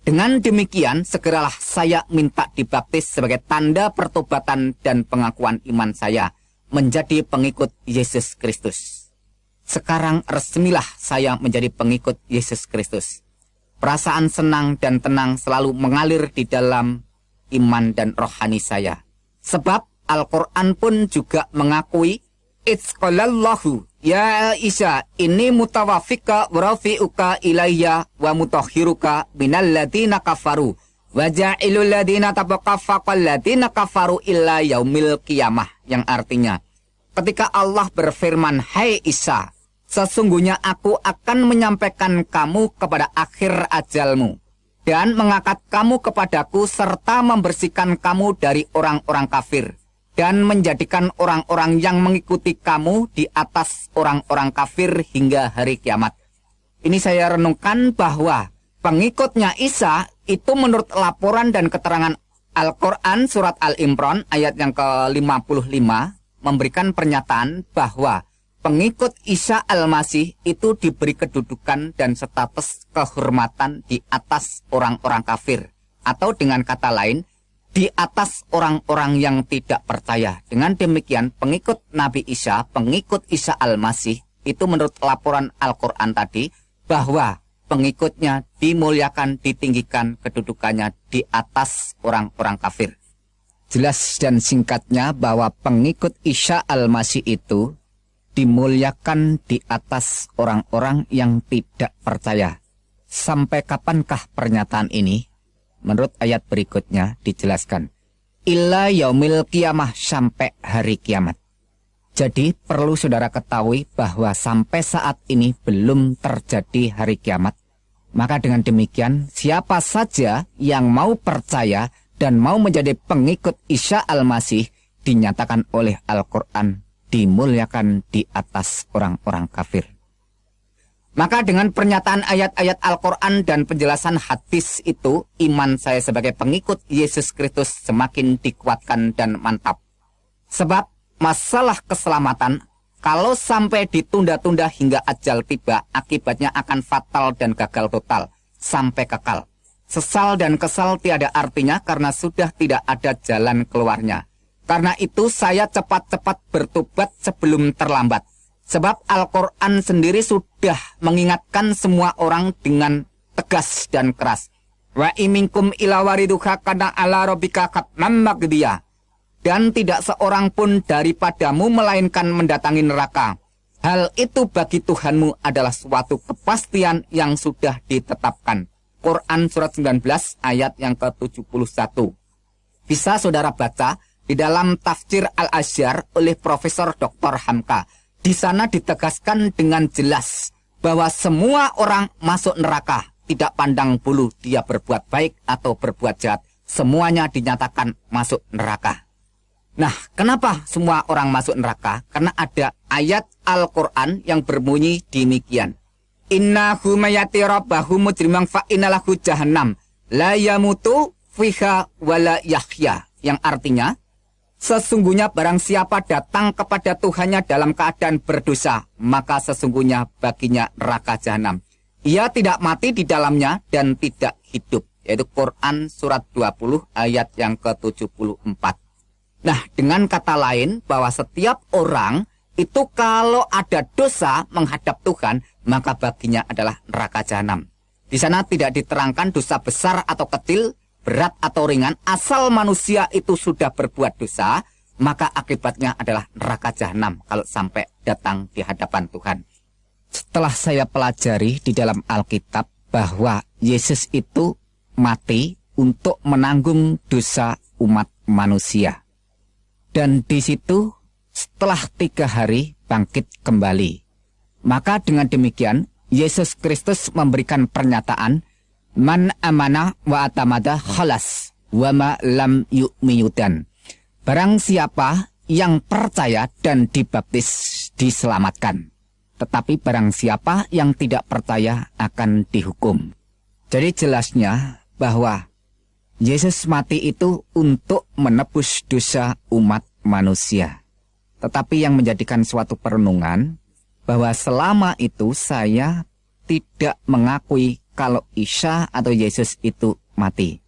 Dengan demikian, segeralah saya minta dibaptis sebagai tanda pertobatan dan pengakuan iman saya menjadi pengikut Yesus Kristus. Sekarang resmilah saya menjadi pengikut Yesus Kristus. Perasaan senang dan tenang selalu mengalir di dalam iman dan rohani saya. Sebab Al-Quran pun juga mengakui, Itzqalallahu ya Isa ini mutawafika warafi'uka ilayya wa mutahhiruka minal ladina kafaru wa ja'ilul ladina tabaqafaqal ladina kafaru illa yaumil qiyamah, yang artinya ketika Allah berfirman, hai Isa, Sesungguhnya aku akan menyampaikan kamu kepada akhir ajalmu dan mengangkat kamu kepadaku serta membersihkan kamu dari orang-orang kafir dan menjadikan orang-orang yang mengikuti kamu di atas orang-orang kafir hingga hari kiamat. Ini saya renungkan bahwa pengikutnya Isa itu menurut laporan dan keterangan Al-Quran surat Al-Imran ayat yang ke-55 memberikan pernyataan bahwa pengikut Isa Al-Masih itu diberi kedudukan dan status kehormatan di atas orang-orang kafir. Atau dengan kata lain, di atas orang-orang yang tidak percaya. Dengan demikian, pengikut Nabi Isa, pengikut Isa Al-Masih, itu menurut laporan Al-Quran tadi, bahwa pengikutnya dimuliakan, ditinggikan kedudukannya di atas orang-orang kafir. Jelas dan singkatnya bahwa pengikut Isa Al-Masih itu dimuliakan di atas orang-orang yang tidak percaya. Sampai kapankah pernyataan ini? Menurut ayat berikutnya dijelaskan, illa yaumil qiyamah, sampai hari kiamat. Jadi perlu saudara ketahui bahwa sampai saat ini belum terjadi hari kiamat. Maka dengan demikian, siapa saja yang mau percaya dan mau menjadi pengikut Isa Al-Masih dinyatakan oleh Al-Quran dimuliakan di atas orang-orang kafir. Maka dengan pernyataan ayat-ayat Al-Quran dan penjelasan hadis itu, iman saya sebagai pengikut Yesus Kristus semakin dikuatkan dan mantap. Sebab masalah keselamatan, kalau sampai ditunda-tunda hingga ajal tiba, akibatnya akan fatal dan gagal total, sampai kekal. Sesal dan kesal tiada artinya karena sudah tidak ada jalan keluarnya. Karena itu saya cepat-cepat bertobat sebelum terlambat. Sebab Al-Quran sendiri sudah mengingatkan semua orang dengan tegas dan keras. Wa iminkum ila wariduha kana ala rabbika katman magdiya. Dan tidak seorang pun daripadamu melainkan mendatangi neraka. Hal itu bagi Tuhanmu adalah suatu kepastian yang sudah ditetapkan. Quran surat 19 ayat yang ke-71. Bisa saudara baca di dalam tafsir Al-Azhar oleh Profesor Dr. Hamka. Di sana ditegaskan dengan jelas bahwa semua orang masuk neraka, tidak pandang bulu dia berbuat baik atau berbuat jahat. Semuanya dinyatakan masuk neraka. Nah, kenapa semua orang masuk neraka? Karena ada ayat Al-Quran yang berbunyi demikian. Innahu mayati rabbahu mujrimang fa innalahu jahannam la yamutu fiha wala yahya. Yang artinya, sesungguhnya barang siapa datang kepada Tuhannya dalam keadaan berdosa, maka sesungguhnya baginya neraka jahanam. Ia tidak mati di dalamnya dan tidak hidup. Yaitu Quran surat 20 ayat yang ke-74. Nah, dengan kata lain bahwa setiap orang itu kalau ada dosa menghadap Tuhan, maka baginya adalah neraka jahanam. Di sana tidak diterangkan dosa besar atau kecil, berat atau ringan, asal manusia itu sudah berbuat dosa, maka akibatnya adalah neraka jahanam kalau sampai datang di hadapan Tuhan. Setelah saya pelajari di dalam Alkitab bahwa Yesus itu mati untuk menanggung dosa umat manusia. Dan di situ setelah 3 hari bangkit kembali. Maka dengan demikian Yesus Kristus memberikan pernyataan, man amana wa atamada khalas wa ma lam yu'miyudan. Barang siapa yang percaya dan dibaptis diselamatkan. Tetapi barang siapa yang tidak percaya akan dihukum. Jadi jelasnya bahwa Yesus mati itu untuk menebus dosa umat manusia. Tetapi yang menjadikan suatu perenungan bahwa selama itu saya tidak mengakui kalau Isa atau Yesus itu mati.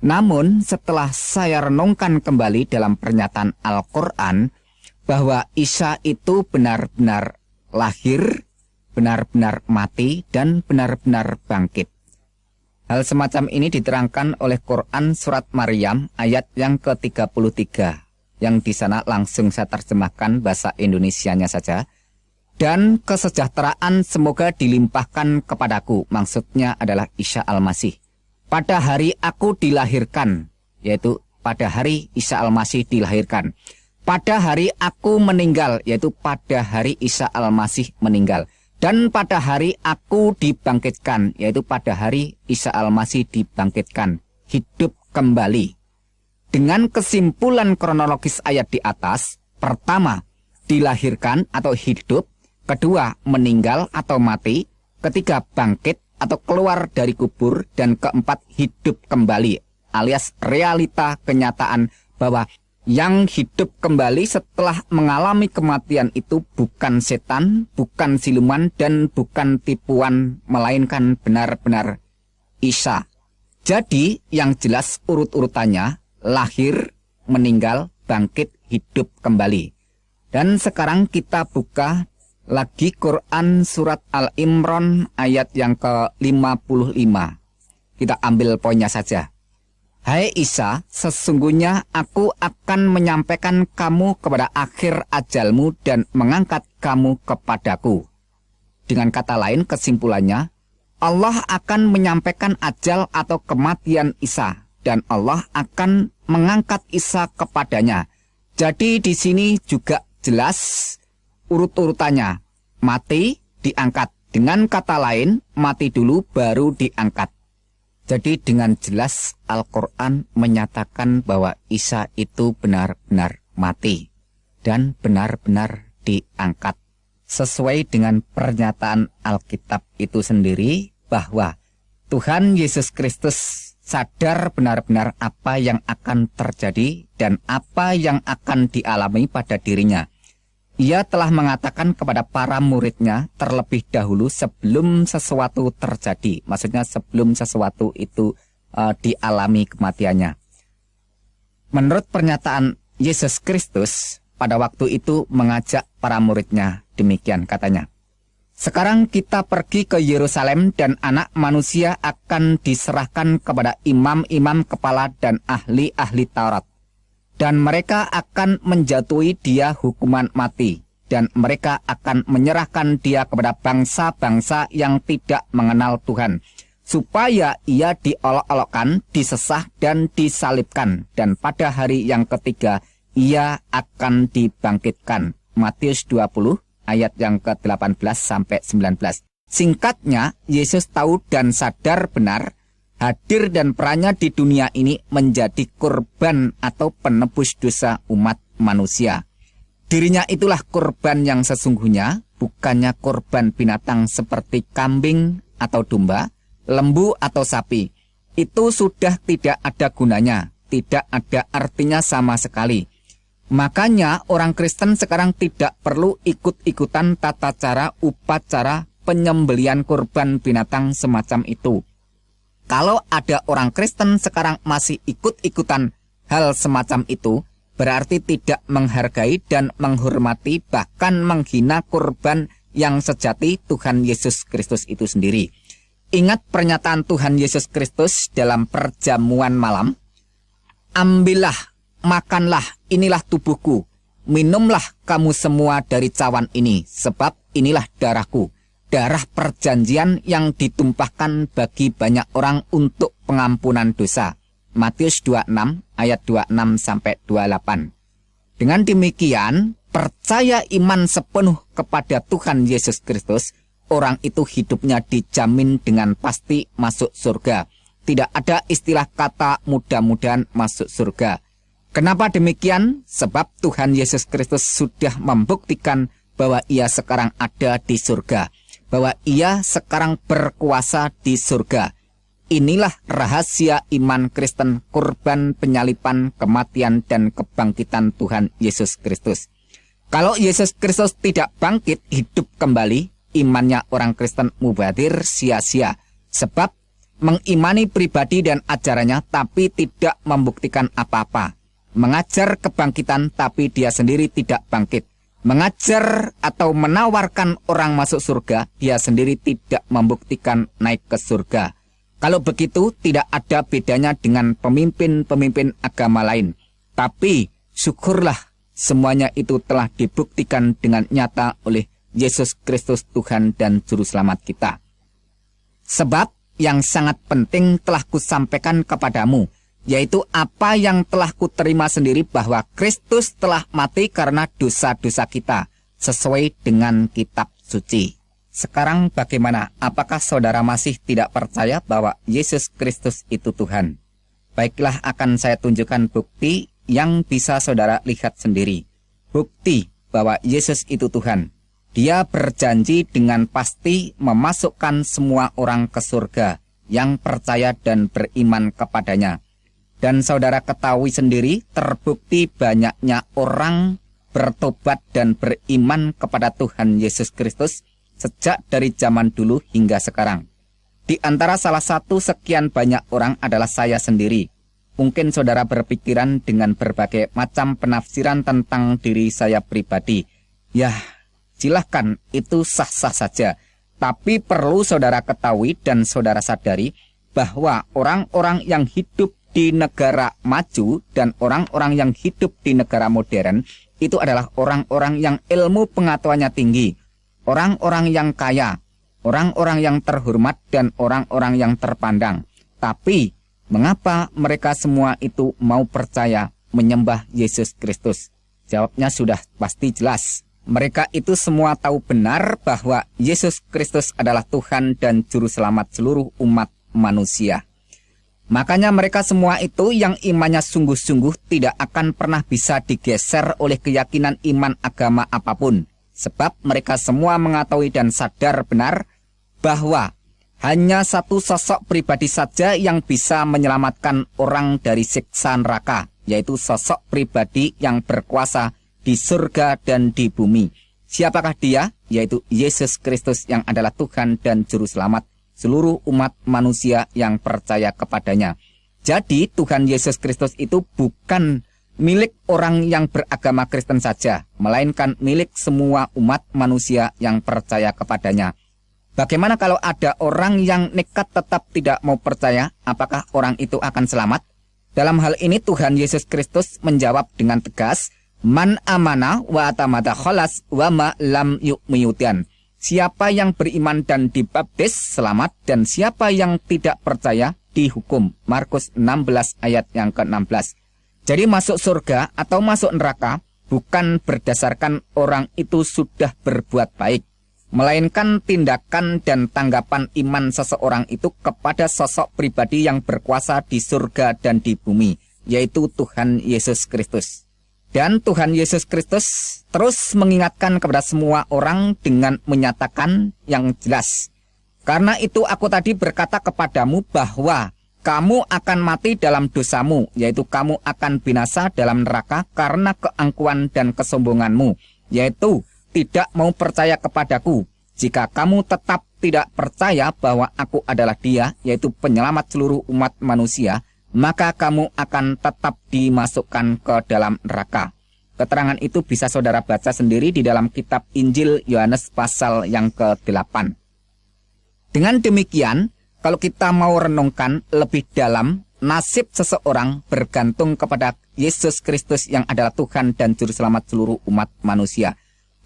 Namun setelah saya renungkan kembali dalam pernyataan Al-Quran bahwa Isa itu benar-benar lahir, benar-benar mati, dan benar-benar bangkit. Hal semacam ini diterangkan oleh Quran surat Maryam ayat yang ke-33, yang di sana langsung saya terjemahkan bahasa Indonesianya saja. Dan kesejahteraan semoga dilimpahkan kepadaku, maksudnya adalah Isa Al-Masih. Pada hari aku dilahirkan, yaitu pada hari Isa Al-Masih dilahirkan. Pada hari aku meninggal, yaitu pada hari Isa Al-Masih meninggal. Dan pada hari aku dibangkitkan, yaitu pada hari Isa Al-Masih dibangkitkan, hidup kembali. Dengan kesimpulan kronologis ayat di atas, pertama, dilahirkan atau hidup, kedua, meninggal atau mati, ketiga, bangkit atau keluar dari kubur, dan keempat, hidup kembali, alias realita kenyataan bahwa yang hidup kembali setelah mengalami kematian itu bukan setan, bukan siluman, dan bukan tipuan, melainkan benar-benar Isa. Jadi yang jelas urut-urutannya, lahir, meninggal, bangkit, hidup kembali. Dan sekarang kita buka lagi Quran surat Al-Imran ayat yang ke-55. Kita ambil poinnya saja. Hai Isa, sesungguhnya aku akan menyampaikan kamu kepada akhir ajalmu dan mengangkat kamu kepadaku. Dengan kata lain, kesimpulannya, Allah akan menyampaikan ajal atau kematian Isa, dan Allah akan mengangkat Isa kepadanya. Jadi di sini juga jelas urut-urutannya. Mati, diangkat. Dengan kata lain, mati dulu baru diangkat. Jadi dengan jelas Al-Quran menyatakan bahwa Isa itu benar-benar mati dan benar-benar diangkat. Sesuai dengan pernyataan Alkitab itu sendiri bahwa Tuhan Yesus Kristus sadar benar-benar apa yang akan terjadi dan apa yang akan dialami pada dirinya. Ia telah mengatakan kepada para muridnya terlebih dahulu sebelum sesuatu terjadi. Maksudnya sebelum sesuatu itu dialami kematiannya. Menurut pernyataan Yesus Kristus, pada waktu itu mengajak para muridnya demikian katanya. Sekarang kita pergi ke Yerusalem dan anak manusia akan diserahkan kepada imam-imam kepala dan ahli-ahli Taurat. Dan mereka akan menjatuhi dia hukuman mati. Dan mereka akan menyerahkan dia kepada bangsa-bangsa yang tidak mengenal Tuhan. Supaya ia diolok-olokkan, disesah, dan disalibkan. Dan pada hari yang ketiga, ia akan dibangkitkan. Matius 20 ayat yang ke-18 sampai 19. Singkatnya, Yesus tahu dan sadar benar hadir dan perannya di dunia ini menjadi korban atau penebus dosa umat manusia. Dirinya itulah korban yang sesungguhnya, bukannya korban binatang seperti kambing atau domba, lembu atau sapi. Itu sudah tidak ada gunanya, tidak ada artinya sama sekali. Makanya orang Kristen sekarang tidak perlu ikut-ikutan tata cara upacara penyembelian korban binatang semacam itu. Kalau ada orang Kristen sekarang masih ikut-ikutan hal semacam itu, berarti tidak menghargai dan menghormati bahkan menghina korban yang sejati Tuhan Yesus Kristus itu sendiri. Ingat pernyataan Tuhan Yesus Kristus dalam perjamuan malam. Ambillah, makanlah, inilah tubuhku. Minumlah kamu semua dari cawan ini, sebab inilah darahku. Darah perjanjian yang ditumpahkan bagi banyak orang untuk pengampunan dosa. Matius 26 ayat 26 sampai 28. Dengan demikian, percaya iman sepenuh kepada Tuhan Yesus Kristus, orang itu hidupnya dijamin dengan pasti masuk surga. Tidak ada istilah kata mudah-mudahan masuk surga. Kenapa demikian? Sebab Tuhan Yesus Kristus sudah membuktikan bahwa ia sekarang ada di surga. Bahwa ia sekarang berkuasa di surga. Inilah rahasia iman Kristen, korban penyalipan, kematian, dan kebangkitan Tuhan Yesus Kristus. Kalau Yesus Kristus tidak bangkit hidup kembali, imannya orang Kristen mubazir sia-sia. Sebab mengimani pribadi dan ajarannya tapi tidak membuktikan apa-apa. Mengajar kebangkitan tapi dia sendiri tidak bangkit. Mengajar atau menawarkan orang masuk surga, dia sendiri tidak membuktikan naik ke surga. Kalau begitu, tidak ada bedanya dengan pemimpin-pemimpin agama lain. Tapi, syukurlah, semuanya itu telah dibuktikan dengan nyata oleh Yesus Kristus Tuhan dan Juru Selamat kita. Sebab, yang sangat penting telah kusampaikan kepadamu, yaitu apa yang telah kuterima sendiri bahwa Kristus telah mati karena dosa-dosa kita, sesuai dengan kitab suci. Sekarang bagaimana? Apakah saudara masih tidak percaya bahwa Yesus Kristus itu Tuhan? Baiklah, akan saya tunjukkan bukti yang bisa saudara lihat sendiri. Bukti bahwa Yesus itu Tuhan. Dia berjanji dengan pasti memasukkan semua orang ke surga yang percaya dan beriman kepadanya. Dan saudara ketahui sendiri, terbukti banyaknya orang bertobat dan beriman kepada Tuhan Yesus Kristus sejak dari zaman dulu hingga sekarang. Di antara salah satu sekian banyak orang adalah saya sendiri. Mungkin saudara berpikiran dengan berbagai macam penafsiran tentang diri saya pribadi. Ya, silahkan, itu sah-sah saja. Tapi perlu saudara ketahui dan saudara sadari bahwa orang-orang yang hidup di negara maju dan orang-orang yang hidup di negara modern itu adalah orang-orang yang ilmu pengetahuannya tinggi, orang-orang yang kaya, orang-orang yang terhormat, dan orang-orang yang terpandang. Tapi mengapa mereka semua itu mau percaya menyembah Yesus Kristus? Jawabnya sudah pasti jelas. Mereka itu semua tahu benar bahwa Yesus Kristus adalah Tuhan dan Juru Selamat seluruh umat manusia. Makanya mereka semua itu yang imannya sungguh-sungguh tidak akan pernah bisa digeser oleh keyakinan iman agama apapun. Sebab mereka semua mengetahui dan sadar benar bahwa hanya satu sosok pribadi saja yang bisa menyelamatkan orang dari siksa neraka, yaitu sosok pribadi yang berkuasa di surga dan di bumi. Siapakah dia? Yaitu Yesus Kristus yang adalah Tuhan dan Juru Selamat seluruh umat manusia yang percaya kepadanya. Jadi Tuhan Yesus Kristus itu bukan milik orang yang beragama Kristen saja, melainkan milik semua umat manusia yang percaya kepadanya. Bagaimana kalau ada orang yang nekat tetap tidak mau percaya? Apakah orang itu akan selamat? Dalam hal ini Tuhan Yesus Kristus menjawab dengan tegas, "Man amana wa atamada kholas wa ma lam yu'miyudan." Siapa yang beriman dan dibaptis selamat, dan siapa yang tidak percaya dihukum. Markus 16 ayat yang ke-16. Jadi masuk surga atau masuk neraka bukan berdasarkan orang itu sudah berbuat baik, melainkan tindakan dan tanggapan iman seseorang itu kepada sosok pribadi yang berkuasa di surga dan di bumi, yaitu Tuhan Yesus Kristus. Dan Tuhan Yesus Kristus terus mengingatkan kepada semua orang dengan menyatakan yang jelas, "Karena itu aku tadi berkata kepadamu bahwa kamu akan mati dalam dosamu, yaitu kamu akan binasa dalam neraka karena keangkuhan dan kesombonganmu, yaitu tidak mau percaya kepadaku. Jika kamu tetap tidak percaya bahwa aku adalah Dia, yaitu penyelamat seluruh umat manusia, maka kamu akan tetap dimasukkan ke dalam neraka." Keterangan itu bisa saudara baca sendiri di dalam kitab Injil Yohanes pasal yang ke-8. Dengan demikian, kalau kita mau renungkan lebih dalam, nasib seseorang bergantung kepada Yesus Kristus yang adalah Tuhan dan Juru Selamat seluruh umat manusia.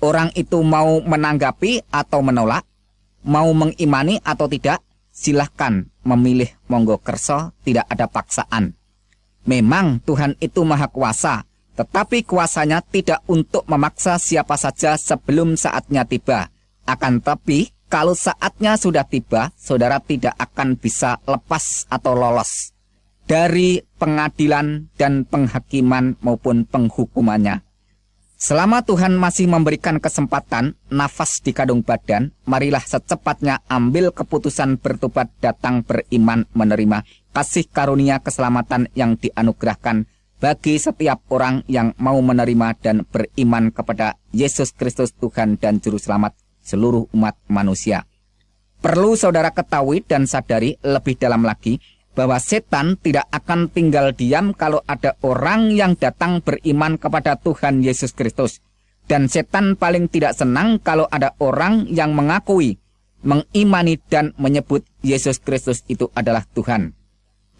Orang itu mau menanggapi atau menolak, mau mengimani atau tidak, silahkan memilih, monggo kerso, tidak ada paksaan. Memang Tuhan itu maha kuasa, tetapi kuasanya tidak untuk memaksa siapa saja sebelum saatnya tiba. Akan tetapi, kalau saatnya sudah tiba, saudara tidak akan bisa lepas atau lolos dari pengadilan dan penghakiman maupun penghukumannya. Selama Tuhan masih memberikan kesempatan, nafas di kandung badan, marilah secepatnya ambil keputusan bertobat, datang beriman, menerima kasih karunia keselamatan yang dianugerahkan bagi setiap orang yang mau menerima dan beriman kepada Yesus Kristus Tuhan dan Juru Selamat seluruh umat manusia. Perlu saudara ketahui dan sadari lebih dalam lagi bahwa setan tidak akan tinggal diam kalau ada orang yang datang beriman kepada Tuhan Yesus Kristus. Dan setan paling tidak senang kalau ada orang yang mengakui, mengimani dan menyebut Yesus Kristus itu adalah Tuhan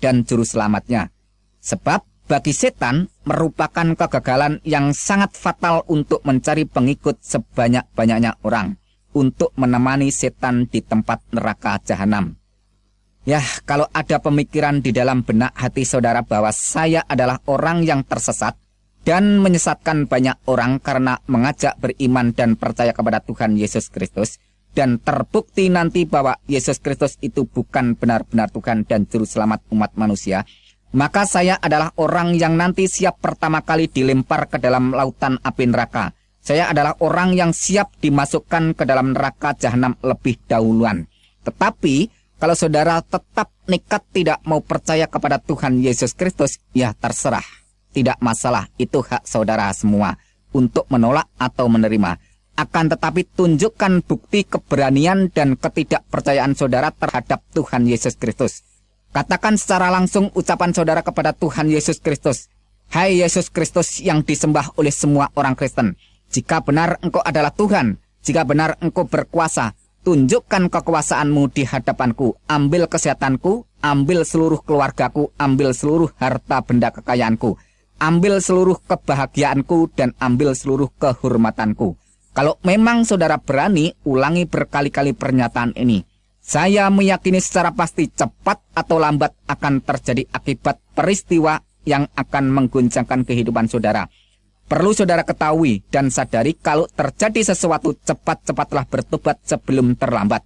dan Juru Selamatnya. Sebab bagi setan merupakan kegagalan yang sangat fatal untuk mencari pengikut sebanyak-banyaknya orang untuk menemani setan di tempat neraka jahanam. Ya, kalau ada pemikiran di dalam benak hati saudara bahwa saya adalah orang yang tersesat dan menyesatkan banyak orang karena mengajak beriman dan percaya kepada Tuhan Yesus Kristus, dan terbukti nanti bahwa Yesus Kristus itu bukan benar-benar Tuhan dan Juru Selamat umat manusia, maka saya adalah orang yang nanti siap pertama kali dilempar ke dalam lautan api neraka. Saya adalah orang yang siap dimasukkan ke dalam neraka jahanam lebih dahuluan. Tetapi kalau saudara tetap nekat tidak mau percaya kepada Tuhan Yesus Kristus, ya terserah. Tidak masalah, itu hak saudara semua untuk menolak atau menerima. Akan tetapi tunjukkan bukti keberanian dan ketidakpercayaan saudara terhadap Tuhan Yesus Kristus. Katakan secara langsung ucapan saudara kepada Tuhan Yesus Kristus. Hai Yesus Kristus yang disembah oleh semua orang Kristen. Jika benar Engkau adalah Tuhan, jika benar Engkau berkuasa, tunjukkan kekuasaanmu di hadapanku. Ambil kesehatanku, ambil seluruh keluargaku, ambil seluruh harta benda kekayaanku. Ambil seluruh kebahagiaanku dan ambil seluruh kehormatanku. Kalau memang saudara berani, ulangi berkali-kali pernyataan ini. Saya meyakini secara pasti cepat atau lambat akan terjadi akibat peristiwa yang akan mengguncangkan kehidupan saudara. Perlu saudara ketahui dan sadari kalau terjadi sesuatu, cepat-cepatlah bertobat sebelum terlambat.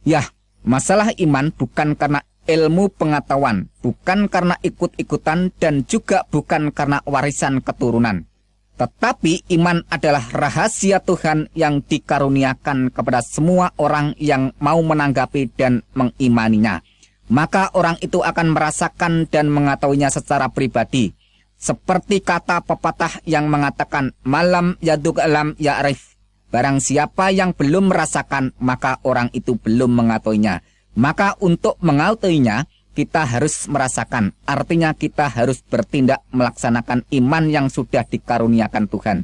Ya, masalah iman bukan karena ilmu pengetahuan, bukan karena ikut-ikutan, dan juga bukan karena warisan keturunan. Tetapi iman adalah rahasia Tuhan yang dikaruniakan kepada semua orang yang mau menanggapi dan mengimaninya. Maka orang itu akan merasakan dan mengetahuinya secara pribadi. Seperti kata pepatah yang mengatakan, malam yaduk alam ya'rif. Barang siapa yang belum merasakan, maka orang itu belum mengetahuinya. Maka untuk mengetahuinya, kita harus merasakan. Artinya kita harus bertindak melaksanakan iman yang sudah dikaruniakan Tuhan.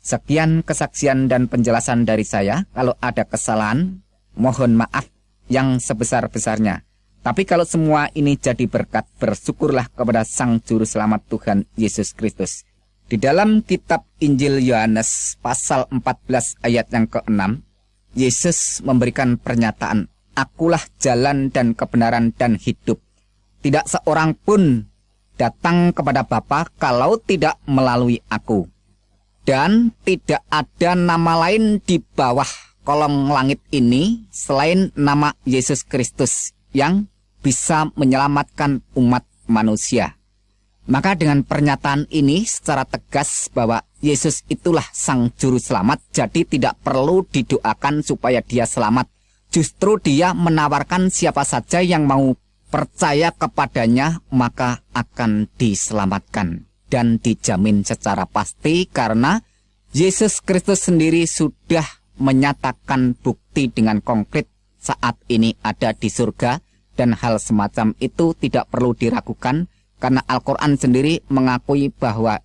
Sekian kesaksian dan penjelasan dari saya. Kalau ada kesalahan, mohon maaf yang sebesar-besarnya. Tapi kalau semua ini jadi berkat, bersyukurlah kepada Sang Juru Selamat Tuhan Yesus Kristus. Di dalam kitab Injil Yohanes pasal 14 ayat yang ke-6, Yesus memberikan pernyataan, Akulah jalan dan kebenaran dan hidup. Tidak seorang pun datang kepada Bapa kalau tidak melalui aku. Dan tidak ada nama lain di bawah kolong langit ini selain nama Yesus Kristus yang bisa menyelamatkan umat manusia. Maka dengan pernyataan ini secara tegas bahwa Yesus itulah Sang Juru Selamat, jadi tidak perlu didoakan supaya dia selamat. Justru dia menawarkan siapa saja yang mau percaya kepadanya maka akan diselamatkan dan dijamin secara pasti karena Yesus Kristus sendiri sudah menyatakan bukti dengan konkret saat ini ada di surga, dan hal semacam itu tidak perlu diragukan karena Al-Quran sendiri mengakui bahwa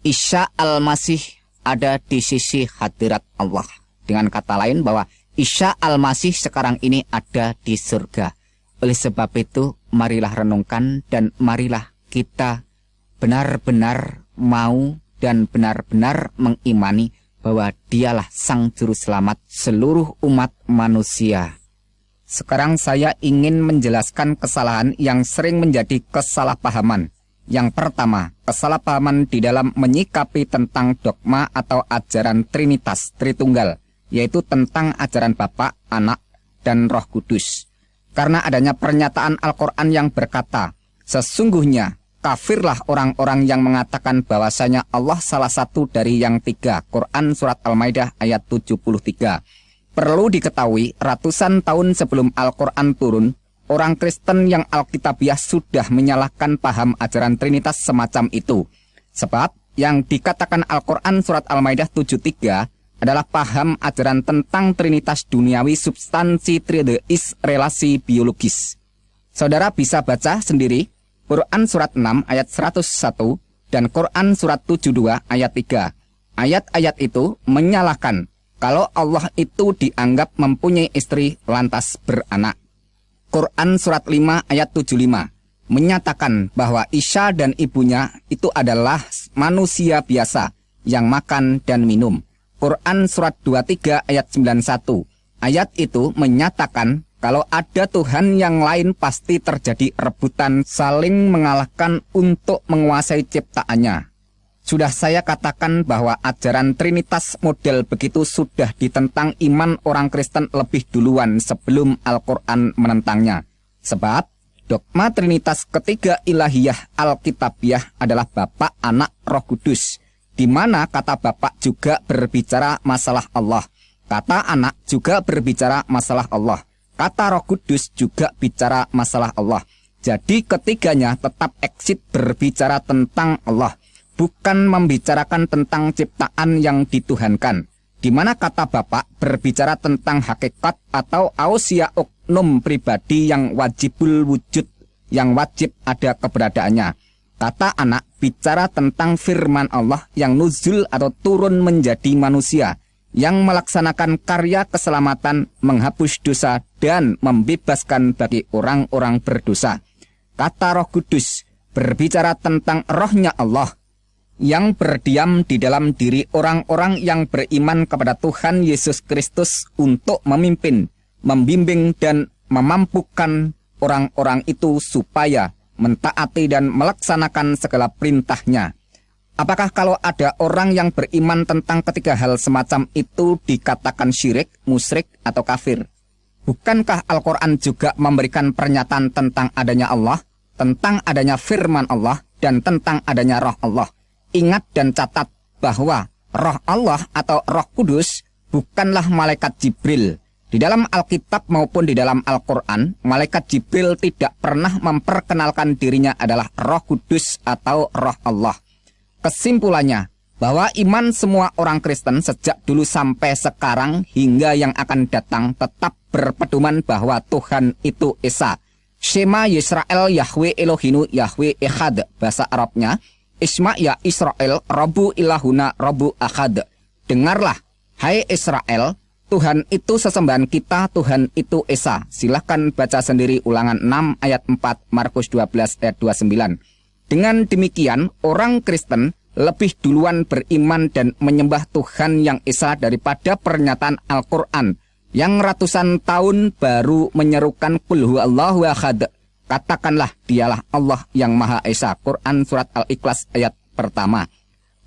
Isa Al-Masih ada di sisi hadirat Allah. Dengan kata lain bahwa Isa Al-Masih sekarang ini ada di surga. Oleh sebab itu, marilah renungkan dan marilah kita benar-benar mau dan benar-benar mengimani bahwa dialah Sang Juru Selamat seluruh umat manusia. Sekarang saya ingin menjelaskan kesalahan yang sering menjadi kesalahpahaman. Yang pertama, kesalahpahaman di dalam menyikapi tentang dogma atau ajaran Trinitas Tritunggal, yaitu tentang ajaran Bapa, Anak, dan Roh Kudus. Karena adanya pernyataan Al-Quran yang berkata, sesungguhnya kafirlah orang-orang yang mengatakan bahwasanya Allah salah satu dari yang tiga. Quran Surat Al-Maidah ayat 73. Perlu diketahui, ratusan tahun sebelum Al-Quran turun, orang Kristen yang Alkitabiah sudah menyalahkan paham ajaran Trinitas semacam itu. Sebab yang dikatakan Al-Quran Surat Al-Maidah 73 adalah paham ajaran tentang Trinitas duniawi substansi trideis relasi biologis. Saudara bisa baca sendiri Quran Surat 6 ayat 101 dan Quran Surat 72 ayat 3. Ayat-ayat itu menyalahkan kalau Allah itu dianggap mempunyai istri lantas beranak. Quran Surat 5 ayat 75 menyatakan bahwa Isa dan ibunya itu adalah manusia biasa yang makan dan minum. Quran Surat 23 ayat 91. Ayat itu menyatakan kalau ada Tuhan yang lain pasti terjadi rebutan saling mengalahkan untuk menguasai ciptaannya. Sudah saya katakan bahwa ajaran Trinitas model begitu sudah ditentang iman orang Kristen lebih duluan sebelum Al-Quran menentangnya. Sebab dogma Trinitas ketiga ilahiyah Alkitabiah adalah Bapa, Anak, Roh Kudus, di mana kata Bapa juga berbicara masalah Allah, kata Anak juga berbicara masalah Allah, kata Roh Kudus juga bicara masalah Allah. Jadi ketiganya tetap eksit berbicara tentang Allah, bukan membicarakan tentang ciptaan yang dituhankan, di mana kata Bapa berbicara tentang hakikat atau ausia oknum pribadi yang wajibul wujud, yang wajib ada keberadaannya. Kata Anak bicara tentang firman Allah yang nuzul atau turun menjadi manusia, yang melaksanakan karya keselamatan, menghapus dosa, dan membebaskan bagi orang-orang berdosa. Kata Roh Kudus berbicara tentang rohnya Allah, yang berdiam di dalam diri orang-orang yang beriman kepada Tuhan Yesus Kristus untuk memimpin, membimbing, dan memampukan orang-orang itu supaya mentaati dan melaksanakan segala perintahnya. Apakah kalau ada orang yang beriman tentang ketiga hal semacam itu dikatakan syirik, musyrik, atau kafir? Bukankah Al-Quran juga memberikan pernyataan tentang adanya Allah, tentang adanya firman Allah, dan tentang adanya roh Allah? Ingat dan catat bahwa roh Allah atau Roh Kudus bukanlah malaikat Jibril. Di dalam Alkitab maupun di dalam Al-Quran, malaikat Jibril tidak pernah memperkenalkan dirinya adalah Roh Kudus atau roh Allah. Kesimpulannya, bahwa iman semua orang Kristen sejak dulu sampai sekarang hingga yang akan datang tetap berpedoman bahwa Tuhan itu Esa. Shema Yisrael Yahweh Elohinu Yahweh Echad, bahasa Arabnya, Isma ya Israel, Rabbu ilahuna Rabbu Ahad. Dengarlah, hai Israel, Tuhan itu sesembahan kita, Tuhan itu Esa. Silahkan baca sendiri Ulangan 6 ayat 4, Markus 12 ayat 29. Dengan demikian, orang Kristen lebih duluan beriman dan menyembah Tuhan yang Esa daripada pernyataan Al-Quran yang ratusan tahun baru menyerukan Qul huwallahu ahad. Katakanlah dialah Allah yang Maha Esa. Quran Surat Al-Ikhlas ayat pertama.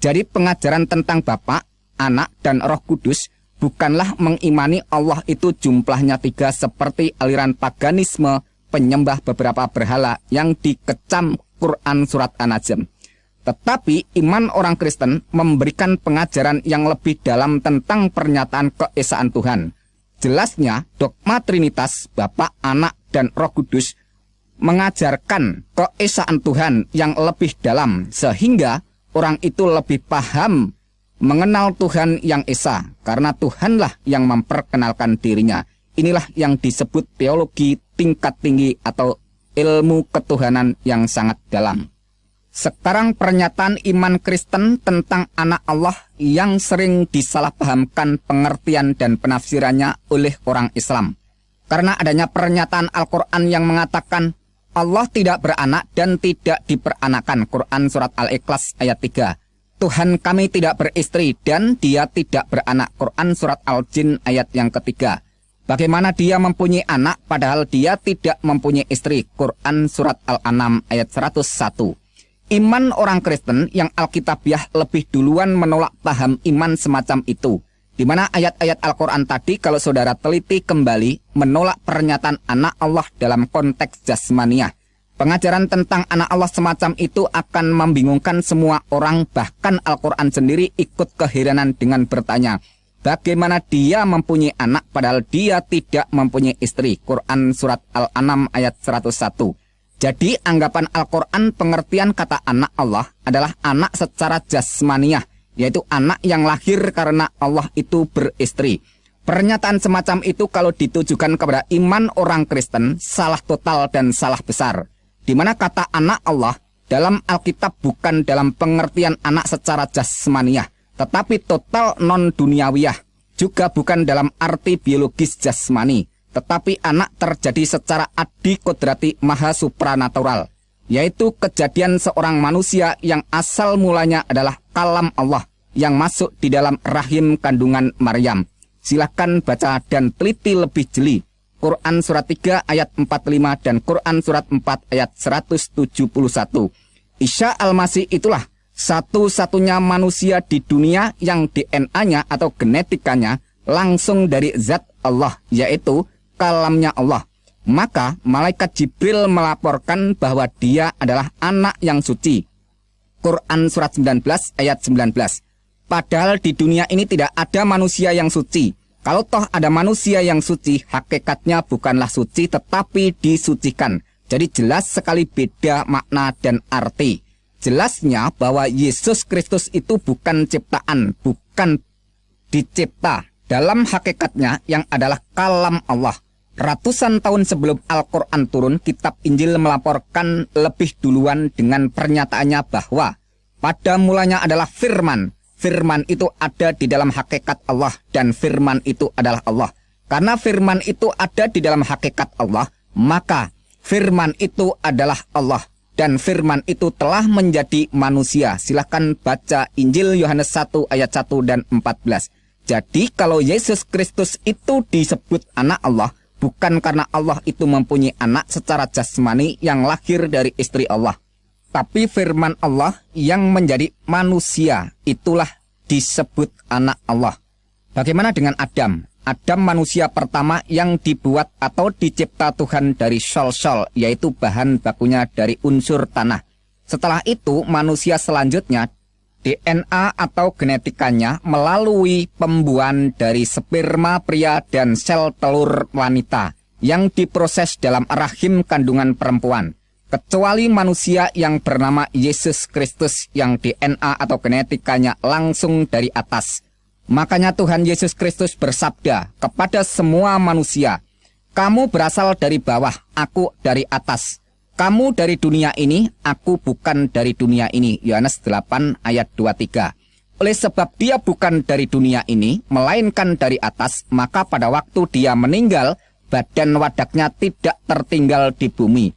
Jadi pengajaran tentang Bapa, Anak, dan Roh Kudus bukanlah mengimani Allah itu jumlahnya 3 seperti aliran paganisme penyembah beberapa berhala yang dikecam Quran Surat An-Najm. Tetapi iman orang Kristen memberikan pengajaran yang lebih dalam tentang pernyataan keesaan Tuhan. Jelasnya dogma Trinitas, Bapa, Anak, dan Roh Kudus mengajarkan keesaan Tuhan yang lebih dalam sehingga orang itu lebih paham mengenal Tuhan yang Esa karena Tuhanlah yang memperkenalkan dirinya. Inilah yang disebut teologi tingkat tinggi atau ilmu ketuhanan yang sangat dalam. Sekarang pernyataan iman Kristen tentang anak Allah yang sering disalahpahamkan pengertian dan penafsirannya oleh orang Islam. Karena adanya pernyataan Al-Quran yang mengatakan Allah tidak beranak dan tidak diperanakan. Quran Surat Al-Ikhlas ayat 3. Tuhan kami tidak beristri dan dia tidak beranak. Quran Surat Al-Jin ayat yang ketiga. Bagaimana dia mempunyai anak padahal dia tidak mempunyai istri. Quran Surat Al-An'am ayat 101. Iman orang Kristen yang Alkitabiah lebih duluan menolak paham iman semacam itu. Di mana ayat-ayat Al-Quran tadi kalau saudara teliti kembali menolak pernyataan anak Allah dalam konteks jasmaniah. Pengajaran tentang anak Allah semacam itu akan membingungkan semua orang, bahkan Al-Quran sendiri ikut keheranan dengan bertanya, bagaimana dia mempunyai anak padahal dia tidak mempunyai istri. Quran Surat Al-An'am ayat 101. Jadi anggapan Al-Quran pengertian kata anak Allah adalah anak secara jasmaniah, yaitu anak yang lahir karena Allah itu beristri. Pernyataan semacam itu kalau ditujukan kepada iman orang Kristen salah total dan salah besar. Di mana kata anak Allah dalam Alkitab bukan dalam pengertian anak secara jasmaniah, tetapi total non-duniawiyah. Juga bukan dalam arti biologis jasmani, tetapi anak terjadi secara adikodrati maha supranatural, yaitu kejadian seorang manusia yang asal mulanya adalah kalam Allah yang masuk di dalam rahim kandungan Maryam. Silahkan baca dan teliti lebih jeli Quran Surat 3 ayat 45 dan Quran Surat 4 ayat 171. Isa Al-Masih itulah Satu-satunya manusia di dunia yang DNA-nya atau genetikanya langsung dari zat Allah, yaitu kalamnya Allah. Maka malaikat Jibril melaporkan bahwa dia adalah anak yang suci. Quran surat 19 ayat 19. Padahal di dunia ini tidak ada manusia yang suci. Kalau toh ada manusia yang suci, hakikatnya bukanlah suci tetapi disucikan. Jadi jelas sekali beda makna dan arti. Jelasnya bahwa Yesus Kristus itu bukan ciptaan, bukan dicipta. Dalam hakikatnya yang adalah kalam Allah. Ratusan tahun sebelum Al-Quran turun, kitab Injil melaporkan lebih duluan dengan pernyataannya bahwa pada mulanya adalah firman. Firman itu ada di dalam hakikat Allah dan firman itu adalah Allah. Karena firman itu ada di dalam hakikat Allah, maka firman itu adalah Allah. Dan firman itu telah menjadi manusia. Silahkan baca Injil Yohanes 1 ayat 1 dan 14. Jadi kalau Yesus Kristus itu disebut anak Allah, bukan karena Allah itu mempunyai anak secara jasmani yang lahir dari istri Allah. Tapi firman Allah yang menjadi manusia, itulah disebut anak Allah. Bagaimana dengan Adam? Adam manusia pertama yang dibuat atau dicipta Tuhan dari sol-sol, yaitu bahan bakunya dari unsur tanah. Setelah itu manusia selanjutnya, DNA atau genetikanya melalui pembuahan dari sperma pria dan sel telur wanita yang diproses dalam rahim kandungan perempuan. Kecuali manusia yang bernama Yesus Kristus yang DNA atau genetikanya langsung dari atas. Makanya Tuhan Yesus Kristus bersabda kepada semua manusia, "Kamu berasal dari bawah, aku dari atas. Kamu dari dunia ini, aku bukan dari dunia ini." Yohanes 8 ayat 23. Oleh sebab dia bukan dari dunia ini, melainkan dari atas, maka pada waktu dia meninggal, badan wadaknya tidak tertinggal di bumi.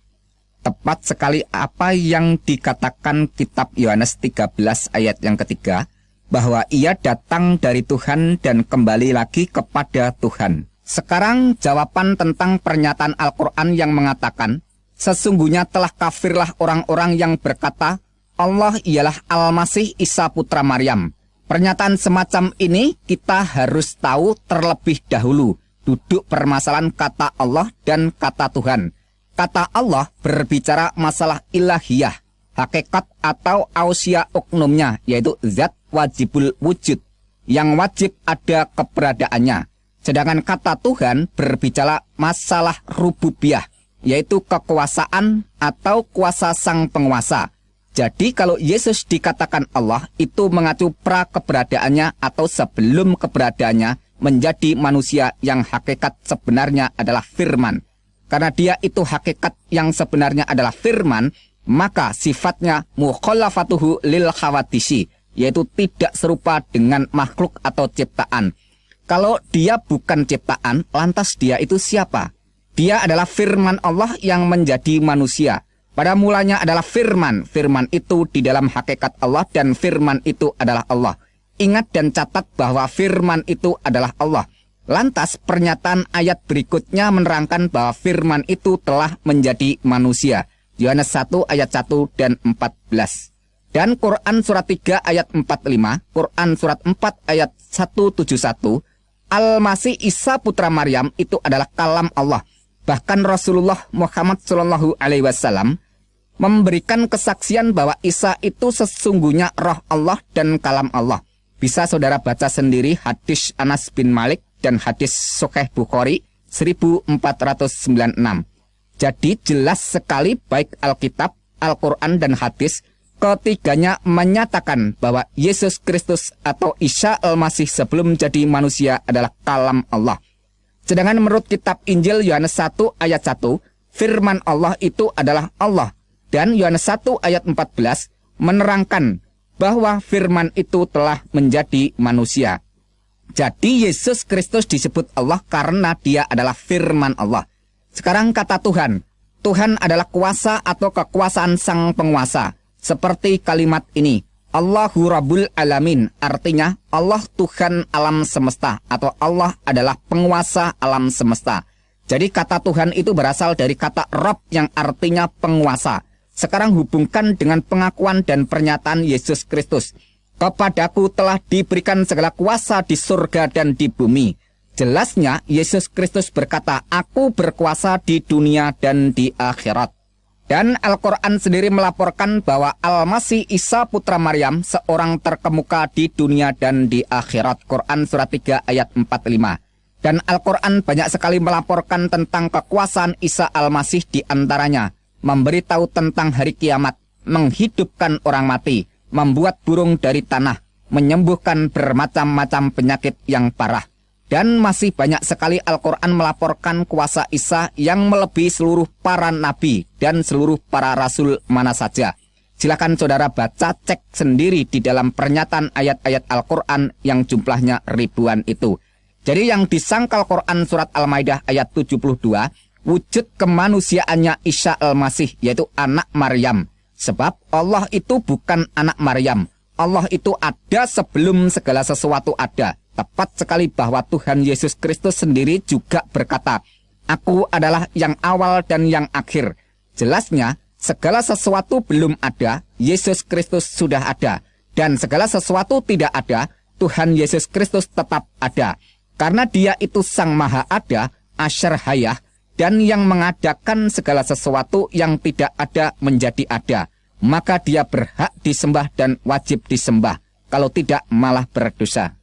Tepat sekali apa yang dikatakan kitab Yohanes 13 ayat yang ketiga, bahwa ia datang dari Tuhan dan kembali lagi kepada Tuhan. Sekarang jawaban tentang pernyataan Al-Quran yang mengatakan, sesungguhnya telah kafirlah orang-orang yang berkata, Allah ialah Al-Masih Isa putra Maryam. Pernyataan semacam ini kita harus tahu terlebih dahulu duduk permasalahan kata Allah dan kata Tuhan. Kata Allah berbicara masalah ilahiyah, hakikat atau ausia oknumnya, yaitu zat wajibul wujud, yang wajib ada keberadaannya. Sedangkan kata Tuhan berbicara masalah rububiyah, yaitu kekuasaan atau kuasa sang penguasa. Jadi kalau Yesus dikatakan Allah, itu mengacu pra keberadaannya atau sebelum keberadaannya menjadi manusia yang hakikat sebenarnya adalah firman. Karena dia itu hakikat yang sebenarnya adalah firman, maka sifatnya mukhallafatuhu lil khawadisi, yaitu tidak serupa dengan makhluk atau ciptaan. Kalau dia bukan ciptaan, lantas dia itu siapa? Dia adalah firman Allah yang menjadi manusia. Pada mulanya adalah firman. Firman itu di dalam hakikat Allah dan firman itu adalah Allah. Ingat dan catat bahwa firman itu adalah Allah. Lantas pernyataan ayat berikutnya menerangkan bahwa firman itu telah menjadi manusia. Yohanes 1 ayat 1 dan 14. Dan Quran surat 3 ayat 45, Quran surat 4 ayat 171, Al-Masih Isa putra Maryam itu adalah kalam Allah. Bahkan Rasulullah Muhammad SAW memberikan kesaksian bahwa Isa itu sesungguhnya roh Allah dan kalam Allah. Bisa saudara baca sendiri hadis Anas bin Malik dan hadis Sahih Bukhari 1496. Jadi jelas sekali baik Alkitab, Al-Quran dan hadis, ketiganya menyatakan bahwa Yesus Kristus atau Isa Al-Masih sebelum menjadi manusia adalah kalam Allah. Sedangkan menurut kitab Injil Yohanes 1 ayat 1, firman Allah itu adalah Allah. Dan Yohanes 1 ayat 14 menerangkan bahwa firman itu telah menjadi manusia. Jadi Yesus Kristus disebut Allah karena dia adalah firman Allah. Sekarang kata Tuhan. Tuhan adalah kuasa atau kekuasaan sang penguasa. Seperti kalimat ini, Allahu Rabbul Alamin, artinya Allah Tuhan alam semesta atau Allah adalah penguasa alam semesta. Jadi kata Tuhan itu berasal dari kata Rabb yang artinya penguasa. Sekarang hubungkan dengan pengakuan dan pernyataan Yesus Kristus. Kepadaku telah diberikan segala kuasa di surga dan di bumi. Jelasnya Yesus Kristus berkata, aku berkuasa di dunia dan di akhirat. Dan Al-Quran sendiri melaporkan bahwa Al-Masih Isa putra Maryam seorang terkemuka di dunia dan di akhirat. Quran surat 3 ayat 45. Dan Al-Quran banyak sekali melaporkan tentang kekuasaan Isa Al-Masih, di antaranya memberitahu tentang hari kiamat, menghidupkan orang mati, membuat burung dari tanah, menyembuhkan bermacam-macam penyakit yang parah. Dan masih banyak sekali Al-Quran melaporkan kuasa Isa yang melebihi seluruh para nabi dan seluruh para rasul mana saja. Silakan saudara baca, cek sendiri di dalam pernyataan ayat-ayat Al-Quran yang jumlahnya ribuan itu. Jadi yang disangkal Quran surat Al-Maidah ayat 72, wujud kemanusiaannya Isa Al-Masih, yaitu anak Maryam. Sebab Allah itu bukan anak Maryam. Allah itu ada sebelum segala sesuatu ada. Tepat sekali bahwa Tuhan Yesus Kristus sendiri juga berkata, aku adalah yang awal dan yang akhir. Jelasnya, segala sesuatu belum ada, Yesus Kristus sudah ada. Dan segala sesuatu tidak ada, Tuhan Yesus Kristus tetap ada. Karena dia itu sang maha ada, asyar hayah, dan yang mengadakan segala sesuatu yang tidak ada menjadi ada. Maka dia berhak disembah dan wajib disembah. Kalau tidak malah berdosa.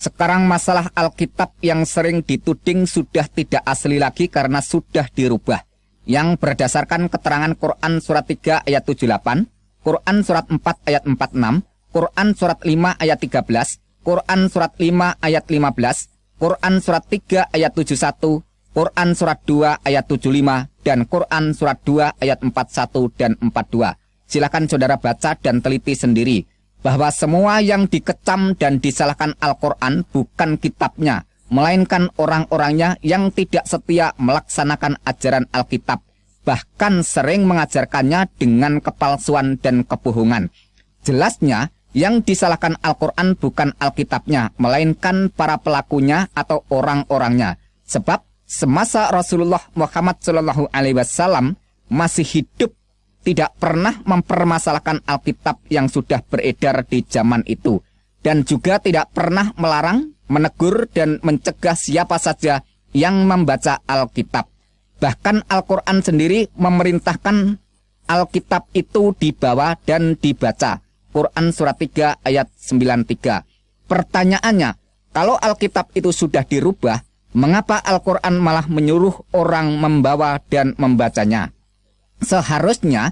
Sekarang masalah Alkitab yang sering dituding sudah tidak asli lagi karena sudah dirubah. Yang berdasarkan keterangan Quran surat 3 ayat 78, Quran surat 4 ayat 46, Quran surat 5 ayat 13, Quran surat 5 ayat 15, Quran surat 3 ayat 71, Quran surat 2 ayat 75, dan Quran surat 2 ayat 41 dan 42. Silakan saudara baca dan teliti sendiri bahwa semua yang dikecam dan disalahkan Al-Quran bukan kitabnya, melainkan orang-orangnya yang tidak setia melaksanakan ajaran Alkitab, bahkan sering mengajarkannya dengan kepalsuan dan kebohongan. Jelasnya, yang disalahkan Al-Quran bukan Alkitabnya, melainkan para pelakunya atau orang-orangnya. Sebab semasa Rasulullah Muhammad SAW masih hidup, tidak pernah mempermasalahkan Alkitab yang sudah beredar di zaman itu. Dan juga tidak pernah melarang, menegur, dan mencegah siapa saja yang membaca Alkitab. Bahkan Al-Quran sendiri memerintahkan Alkitab itu dibawa dan dibaca. Quran surat 3 ayat 93. Pertanyaannya, kalau Alkitab itu sudah dirubah, mengapa Al-Quran malah menyuruh orang membawa dan membacanya? Seharusnya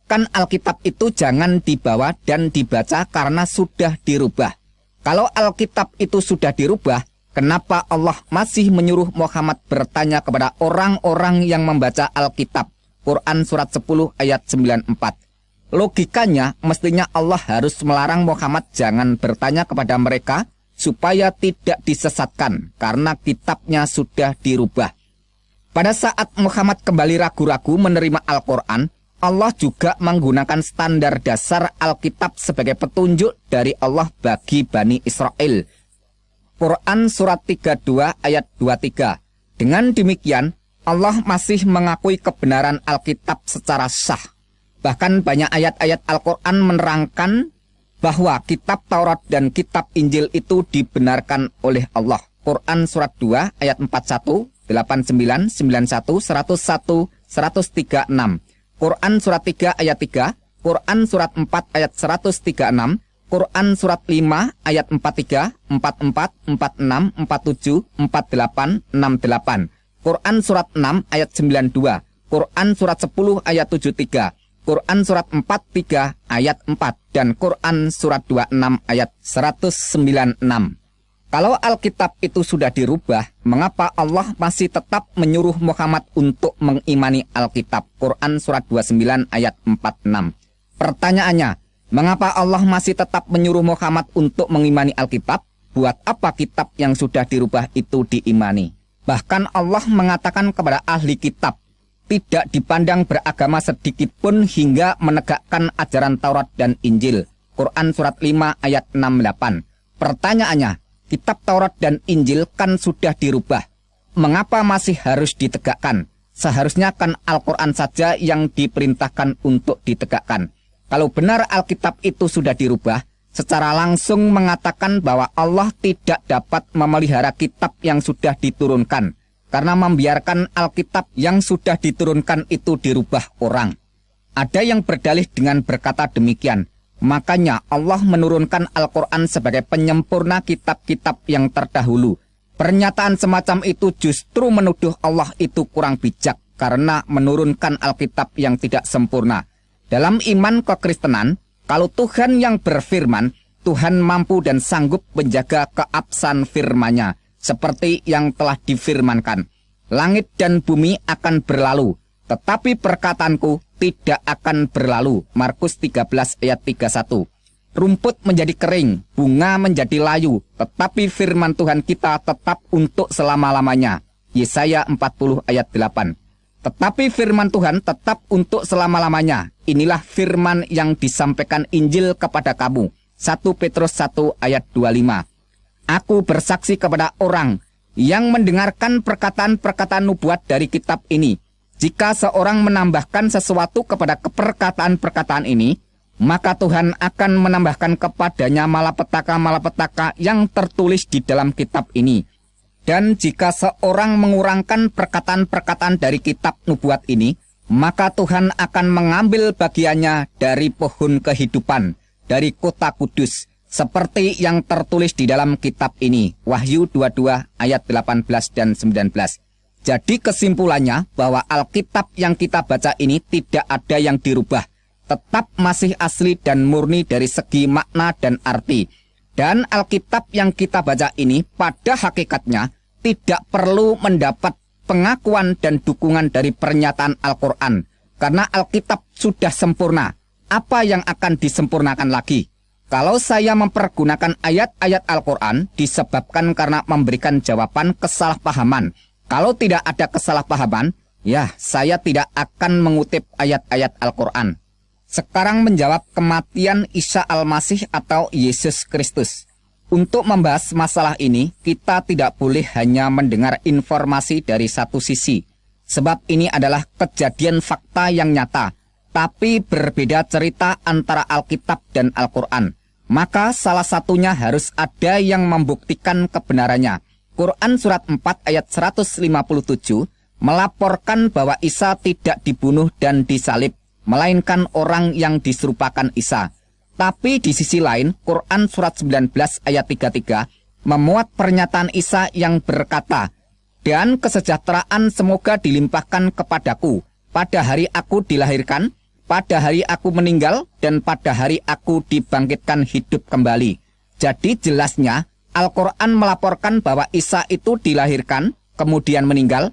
kan Alkitab itu jangan dibawa dan dibaca karena sudah dirubah. Kalau Alkitab itu sudah dirubah, kenapa Allah masih menyuruh Muhammad bertanya kepada orang-orang yang membaca Alkitab? Quran surat 10 ayat 94. Logikanya mestinya Allah harus melarang Muhammad jangan bertanya kepada mereka supaya tidak disesatkan karena kitabnya sudah dirubah. Pada saat Muhammad kembali ragu-ragu menerima Al-Quran, Allah juga menggunakan standar dasar Alkitab sebagai petunjuk dari Allah bagi Bani Israel. Quran surat 32 ayat 23. Dengan demikian, Allah masih mengakui kebenaran Alkitab secara sah. Bahkan banyak ayat-ayat Al-Quran menerangkan bahwa kitab Taurat dan kitab Injil itu dibenarkan oleh Allah. Quran surat 2 ayat 41, 89, 91, 101, 136. Quran surat 3 ayat 3, Quran surat 4 ayat 136, Quran surat 5 ayat 43, 44, 46, 47, 48, 68. Quran surat 6 ayat 92, Quran surat 10 ayat 73, Quran surat 43 ayat 4, dan Quran surat 26 ayat 196. Kalau Alkitab itu sudah dirubah, mengapa Allah masih tetap menyuruh Muhammad untuk mengimani Alkitab? Quran surat 29 ayat 46. Pertanyaannya, mengapa Allah masih tetap menyuruh Muhammad untuk mengimani Alkitab? Buat apa kitab yang sudah dirubah itu diimani? Bahkan Allah mengatakan kepada ahli kitab, tidak dipandang beragama sedikit pun hingga menegakkan ajaran Taurat dan Injil. Quran surat 5 ayat 68. Pertanyaannya, kitab Taurat dan Injil kan sudah dirubah. Mengapa masih harus ditegakkan? seharusnya kan Al-Quran saja yang diperintahkan untuk ditegakkan. Kalau benar Alkitab itu sudah dirubah, secara langsung mengatakan bahwa Allah tidak dapat memelihara kitab yang sudah diturunkan, karena membiarkan Alkitab yang sudah diturunkan itu dirubah orang. Ada yang berdalih dengan berkata demikian, makanya Allah menurunkan Al-Quran sebagai penyempurna kitab-kitab yang terdahulu. Pernyataan semacam itu justru menuduh Allah itu kurang bijak karena menurunkan Alkitab yang tidak sempurna. Dalam iman kekristenan, kalau Tuhan yang berfirman, Tuhan mampu dan sanggup menjaga keabsahan firman-Nya, seperti yang telah difirmankan. Langit dan bumi akan berlalu, tetapi perkataanku tidak akan berlalu. Markus 13 ayat 31. Rumput menjadi kering, bunga menjadi layu, tetapi firman Tuhan kita tetap untuk selama-lamanya. Yesaya 40 ayat 8. Tetapi firman Tuhan tetap untuk selama-lamanya. Inilah firman yang disampaikan Injil kepada kamu. 1 Petrus 1 ayat 25. Aku bersaksi kepada orang yang mendengarkan perkataan-perkataan nubuat dari kitab ini. Jika seorang menambahkan sesuatu kepada perkataan-perkataan ini, maka Tuhan akan menambahkan kepadanya malapetaka-malapetaka yang tertulis di dalam kitab ini. Dan jika seorang mengurangkan perkataan-perkataan dari kitab nubuat ini, maka Tuhan akan mengambil bagiannya dari pohon kehidupan, dari kota kudus, seperti yang tertulis di dalam kitab ini. Wahyu 22 ayat 18 dan 19. Jadi kesimpulannya bahwa Alkitab yang kita baca ini tidak ada yang dirubah, tetap masih asli dan murni dari segi makna dan arti. Dan Alkitab yang kita baca ini pada hakikatnya tidak perlu mendapat pengakuan dan dukungan dari pernyataan Al-Quran. Karena Alkitab sudah sempurna. Apa yang akan disempurnakan lagi? Kalau saya mempergunakan ayat-ayat Al-Quran disebabkan karena memberikan jawaban kesalahpahaman. Kalau tidak ada kesalahpahaman, ya saya tidak akan mengutip ayat-ayat Al-Quran. Sekarang menjawab kematian Isa Al-Masih atau Yesus Kristus. Untuk membahas masalah ini, kita tidak boleh hanya mendengar informasi dari satu sisi. Sebab ini adalah kejadian fakta yang nyata, tapi berbeda cerita antara Alkitab dan Al-Quran. Maka salah satunya harus ada yang membuktikan kebenarannya. Quran surat 4 ayat 157 melaporkan bahwa Isa tidak dibunuh dan disalib, melainkan orang yang diserupakan Isa. Tapi di sisi lain, Quran surat 19 ayat 33 memuat pernyataan Isa yang berkata, "Dan kesejahteraan semoga dilimpahkan kepadaku pada hari aku dilahirkan, pada hari aku meninggal, dan pada hari aku dibangkitkan hidup kembali." Jadi jelasnya, Al-Quran melaporkan bahwa Isa itu dilahirkan, kemudian meninggal,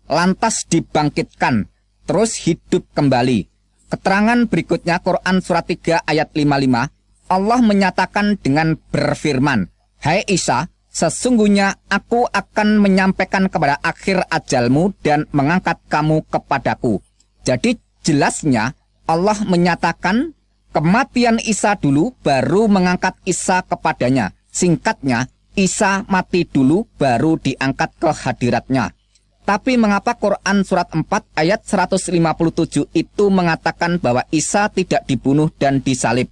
lantas dibangkitkan, terus hidup kembali. Keterangan berikutnya Quran surat 3 ayat 55, Allah menyatakan dengan berfirman, "Hai Isa, sesungguhnya aku akan menyampaikan kepada akhir ajalmu dan mengangkat kamu kepadaku." Jadi jelasnya Allah menyatakan kematian Isa dulu baru mengangkat Isa kepadanya. Singkatnya, Isa mati dulu baru diangkat ke hadiratnya. Tapi mengapa Quran surat 4 ayat 157 itu mengatakan bahwa Isa tidak dibunuh dan disalib?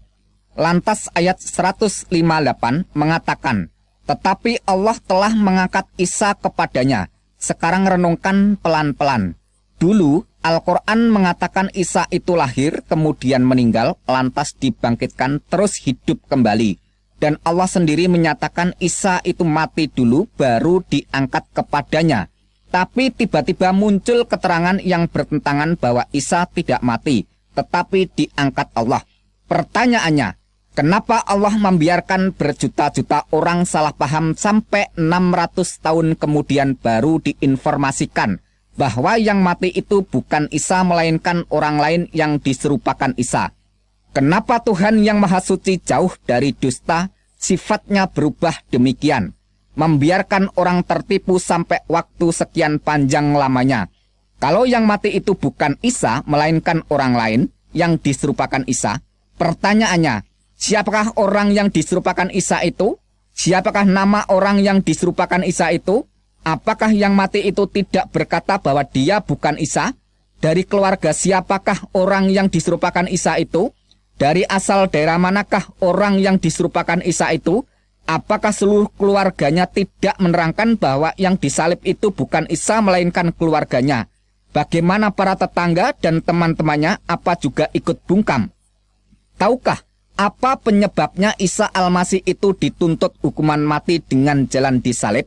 Lantas ayat 158 mengatakan, "Tetapi Allah telah mengangkat Isa kepadanya." Sekarang renungkan pelan-pelan. Dulu Al-Quran mengatakan Isa itu lahir, kemudian meninggal, lantas dibangkitkan, terus hidup kembali. Dan Allah sendiri menyatakan Isa itu mati dulu, baru diangkat kepadanya. Tapi tiba-tiba muncul keterangan yang bertentangan bahwa Isa tidak mati, tetapi diangkat Allah. Pertanyaannya, kenapa Allah membiarkan berjuta-juta orang salah paham sampai 600 tahun kemudian baru diinformasikan bahwa yang mati itu bukan Isa melainkan orang lain yang diserupakan Isa? Kenapa Tuhan yang Maha Suci jauh dari dusta sifatnya berubah demikian? Membiarkan orang tertipu sampai waktu sekian panjang lamanya. Kalau yang mati itu bukan Isa, melainkan orang lain yang diserupakan Isa, pertanyaannya, siapakah orang yang diserupakan Isa itu? Siapakah nama orang yang diserupakan Isa itu? Apakah yang mati itu tidak berkata bahwa dia bukan Isa? Dari keluarga siapakah orang yang diserupakan Isa itu? Dari asal daerah manakah orang yang diserupakan Isa itu? Apakah seluruh keluarganya tidak menerangkan bahwa yang disalib itu bukan Isa melainkan keluarganya? Bagaimana para tetangga dan teman-temannya apa juga ikut bungkam? Tahukah apa penyebabnya Isa Al-Masih itu dituntut hukuman mati dengan jalan disalib?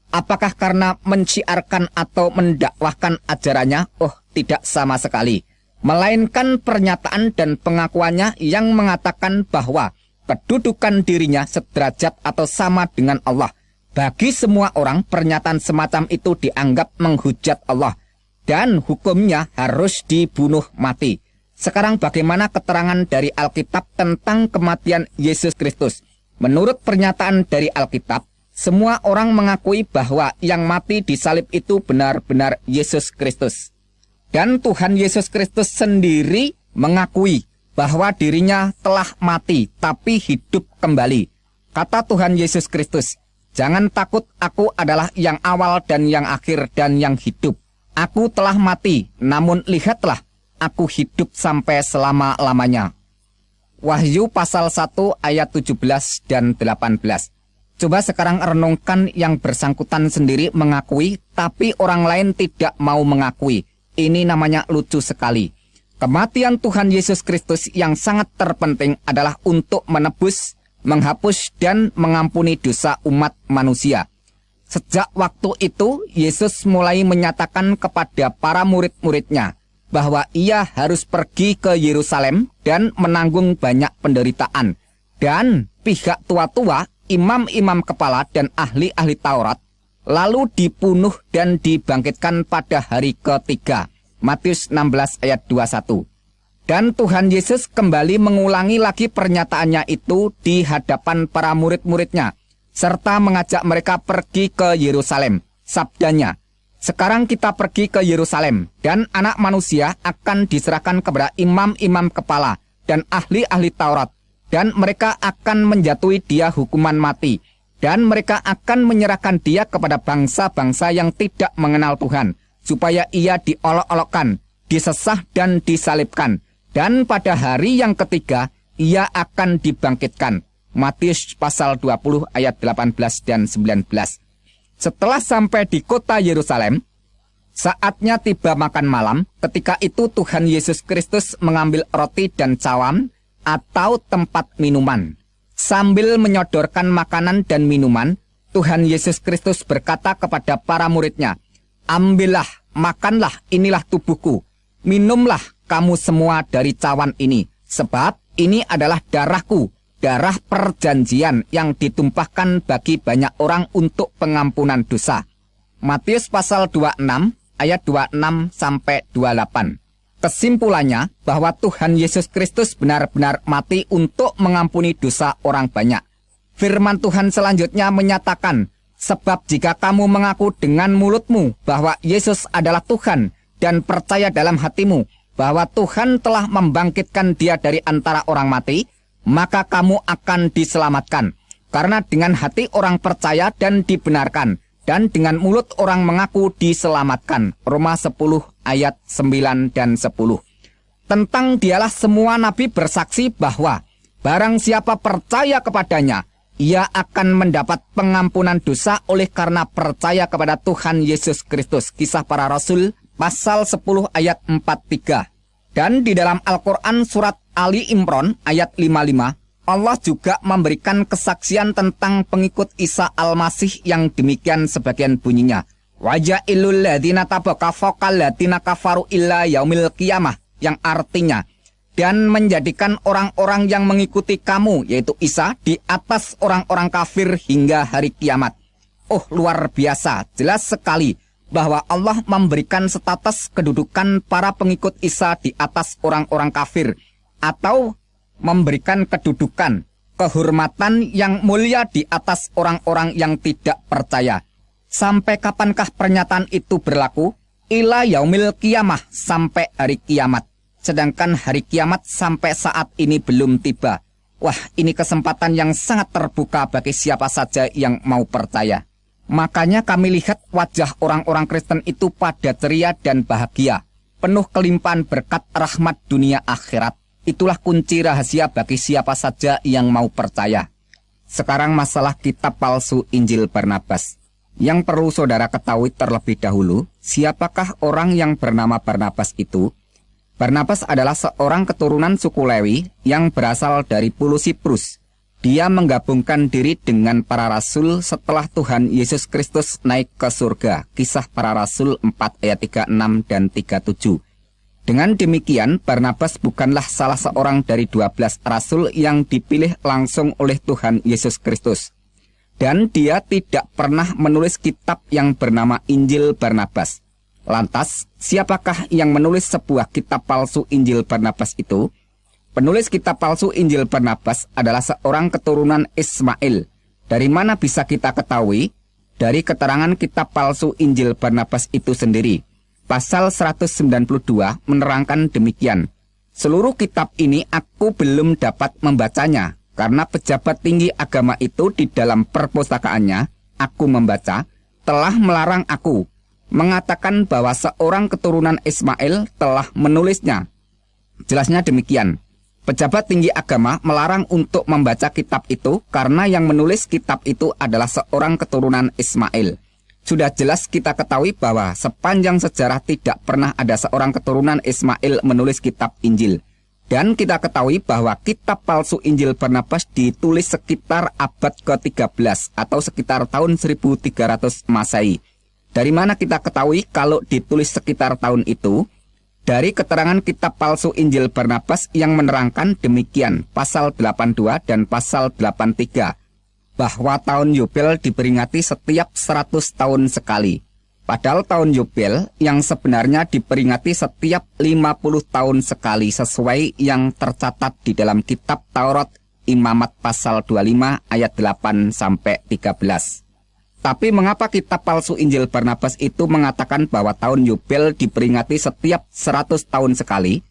Apakah karena menciarkan atau mendakwahkan ajarannya? Oh, tidak sama sekali. Melainkan pernyataan dan pengakuannya yang mengatakan bahwa kedudukan dirinya sederajat atau sama dengan Allah. Bagi semua orang, pernyataan semacam itu dianggap menghujat Allah. Dan hukumnya harus dibunuh mati. Sekarang bagaimana keterangan dari Alkitab tentang kematian Yesus Kristus? Menurut pernyataan dari Alkitab, semua orang mengakui bahwa yang mati di salib itu benar-benar Yesus Kristus. Dan Tuhan Yesus Kristus sendiri mengakui bahwa dirinya telah mati tapi hidup kembali. Kata Tuhan Yesus Kristus, "Jangan takut, aku adalah yang awal dan yang akhir dan yang hidup. Aku telah mati, namun lihatlah, aku hidup sampai selama-lamanya." Wahyu pasal 1 ayat 17 dan 18. Coba sekarang renungkan yang bersangkutan sendiri mengakui, tapi orang lain tidak mau mengakui. Ini namanya lucu sekali. Kematian Tuhan Yesus Kristus yang sangat terpenting adalah untuk menebus, menghapus, dan mengampuni dosa umat manusia. Sejak waktu itu, Yesus mulai menyatakan kepada para murid-muridnya bahwa ia harus pergi ke Yerusalem dan menanggung banyak penderitaan. Dan pihak tua-tua, imam-imam kepala dan ahli-ahli Taurat lalu dibunuh dan dibangkitkan pada hari ketiga. Matius 16 ayat 21. Dan Tuhan Yesus kembali mengulangi lagi pernyataannya itu di hadapan para murid-muridnya, serta mengajak mereka pergi ke Yerusalem. Sabdanya, "Sekarang kita pergi ke Yerusalem, dan anak manusia akan diserahkan kepada imam-imam kepala dan ahli-ahli Taurat, dan mereka akan menjatuhi dia hukuman mati, dan mereka akan menyerahkan dia kepada bangsa-bangsa yang tidak mengenal Tuhan, supaya ia diolok-olokkan, disesah dan disalibkan, dan pada hari yang ketiga ia akan dibangkitkan." Matius pasal 20 ayat 18 dan 19. Setelah sampai di kota Yerusalem, saatnya tiba makan malam. Ketika itu Tuhan Yesus Kristus mengambil roti dan cawan atau tempat minuman. Sambil menyodorkan makanan dan minuman, Tuhan Yesus Kristus berkata kepada para muridnya, "Ambillah, makanlah, inilah tubuhku. Minumlah kamu semua dari cawan ini, sebab ini adalah darahku, darah perjanjian yang ditumpahkan bagi banyak orang untuk pengampunan dosa." Matius pasal 26 ayat 26 sampai 28. Kesimpulannya bahwa Tuhan Yesus Kristus benar-benar mati untuk mengampuni dosa orang banyak. Firman Tuhan selanjutnya menyatakan, "Sebab jika kamu mengaku dengan mulutmu bahwa Yesus adalah Tuhan dan percaya dalam hatimu bahwa Tuhan telah membangkitkan dia dari antara orang mati, maka kamu akan diselamatkan. Karena dengan hati orang percaya dan dibenarkan, dan dengan mulut orang mengaku diselamatkan." Roma 10 ayat 9 dan 10. Tentang dialah semua nabi bersaksi bahwa barang siapa percaya kepadanya, ia akan mendapat pengampunan dosa oleh karena percaya kepada Tuhan Yesus Kristus. Kisah Para Rasul pasal 10 ayat 43. Dan di dalam Al-Quran surat Ali Imran ayat 55, Allah juga memberikan kesaksian tentang pengikut Isa Al-Masih yang demikian sebagian bunyinya. "Waja'ilul ladhina tabaka fokal ladhina kafaru illa yaumil qiyamah," yang artinya, "Dan menjadikan orang-orang yang mengikuti kamu," yaitu Isa, "di atas orang-orang kafir hingga hari kiamat." Oh, luar biasa, jelas sekali bahwa Allah memberikan status kedudukan para pengikut Isa di atas orang-orang kafir, atau memberikan kedudukan, kehormatan yang mulia di atas orang-orang yang tidak percaya. Sampai kapankah pernyataan itu berlaku? Ila yaumil qiyamah, sampai hari kiamat. Sedangkan hari kiamat sampai saat ini belum tiba. Wah, ini kesempatan yang sangat terbuka bagi siapa saja yang mau percaya. Makanya kami lihat wajah orang-orang Kristen itu pada ceria dan bahagia, penuh kelimpahan berkat rahmat dunia akhirat. Itulah kunci rahasia bagi siapa saja yang mau percaya. Sekarang masalah kitab palsu Injil Barnabas. Yang perlu saudara ketahui terlebih dahulu, siapakah orang yang bernama Barnabas itu? Barnabas adalah seorang keturunan suku Lewi yang berasal dari Pulau Siprus. Dia menggabungkan diri dengan para rasul setelah Tuhan Yesus Kristus naik ke surga. Kisah para Rasul 4 ayat 36 dan 37. Dengan demikian, Barnabas bukanlah salah seorang dari 12 rasul yang dipilih langsung oleh Tuhan Yesus Kristus. Dan dia tidak pernah menulis kitab yang bernama Injil Barnabas. Lantas, siapakah yang menulis sebuah kitab palsu Injil Barnabas itu? Penulis kitab palsu Injil Barnabas adalah seorang keturunan Ismail. Dari mana bisa kita ketahui? Dari keterangan kitab palsu Injil Barnabas itu sendiri. Pasal 192 menerangkan demikian. Seluruh kitab ini aku belum dapat membacanya, karena pejabat tinggi agama itu di dalam perpustakaannya, aku membaca, telah melarang aku, mengatakan bahwa seorang keturunan Ismail telah menulisnya. Jelasnya demikian. Pejabat tinggi agama melarang untuk membaca kitab itu karena yang menulis kitab itu adalah seorang keturunan Ismail. Sudah jelas kita ketahui bahwa sepanjang sejarah tidak pernah ada seorang keturunan Ismail menulis kitab Injil. Dan kita ketahui bahwa kitab palsu Injil Barnabas ditulis sekitar abad ke-13 atau sekitar tahun 1300 Masehi. Dari mana kita ketahui kalau ditulis sekitar tahun itu? Dari keterangan kitab palsu Injil Barnabas yang menerangkan demikian, pasal 82 dan pasal 83, bahwa tahun Yubel diperingati setiap 100 tahun sekali. Padahal tahun Yubel yang sebenarnya diperingati setiap 50 tahun sekali sesuai yang tercatat di dalam kitab Taurat Imamat pasal 25 ayat 8 sampai 13. Tapi mengapa kitab palsu Injil Barnabas itu mengatakan bahwa tahun Yubel diperingati setiap 100 tahun sekali?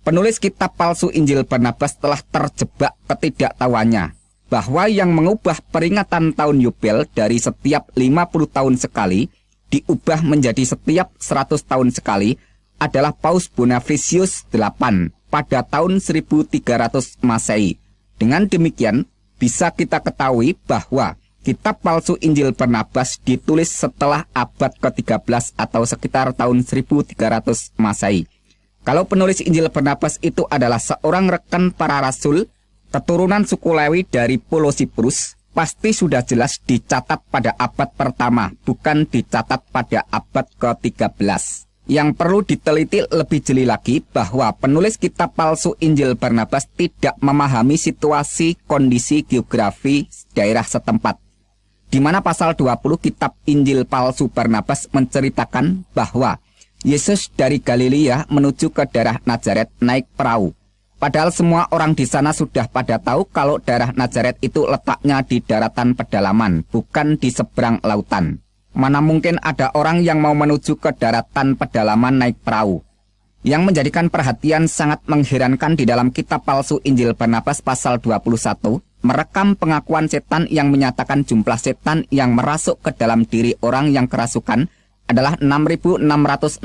Penulis kitab palsu Injil Barnabas telah terjebak ketidaktahuannya bahwa yang mengubah peringatan tahun Yubel dari setiap 50 tahun sekali diubah menjadi setiap 100 tahun sekali adalah Paus Bonifacius VIII pada tahun 1300 Masehi. Dengan demikian, bisa kita ketahui bahwa kitab palsu Injil Barnabas ditulis setelah abad ke-13 atau sekitar tahun 1300 Masehi. Kalau penulis Injil Barnabas itu adalah seorang rekan para rasul, keturunan suku Lewi dari Pulau Siprus, pasti sudah jelas dicatat pada abad pertama, bukan dicatat pada abad ke-13. Yang perlu diteliti lebih jeli lagi bahwa penulis kitab palsu Injil Barnabas tidak memahami situasi kondisi geografi daerah setempat. Di mana pasal 20 kitab Injil palsu Barnabas menceritakan bahwa Yesus dari Galilea menuju ke daerah Nazaret naik perahu. Padahal semua orang di sana sudah pada tahu kalau daerah Nazaret itu letaknya di daratan pedalaman, bukan di seberang lautan. Mana mungkin ada orang yang mau menuju ke daratan pedalaman naik perahu. Yang menjadikan perhatian sangat mengherankan di dalam kitab palsu Injil Barnabas pasal 21, merekam pengakuan setan yang menyatakan jumlah setan yang merasuk ke dalam diri orang yang kerasukan adalah 6.666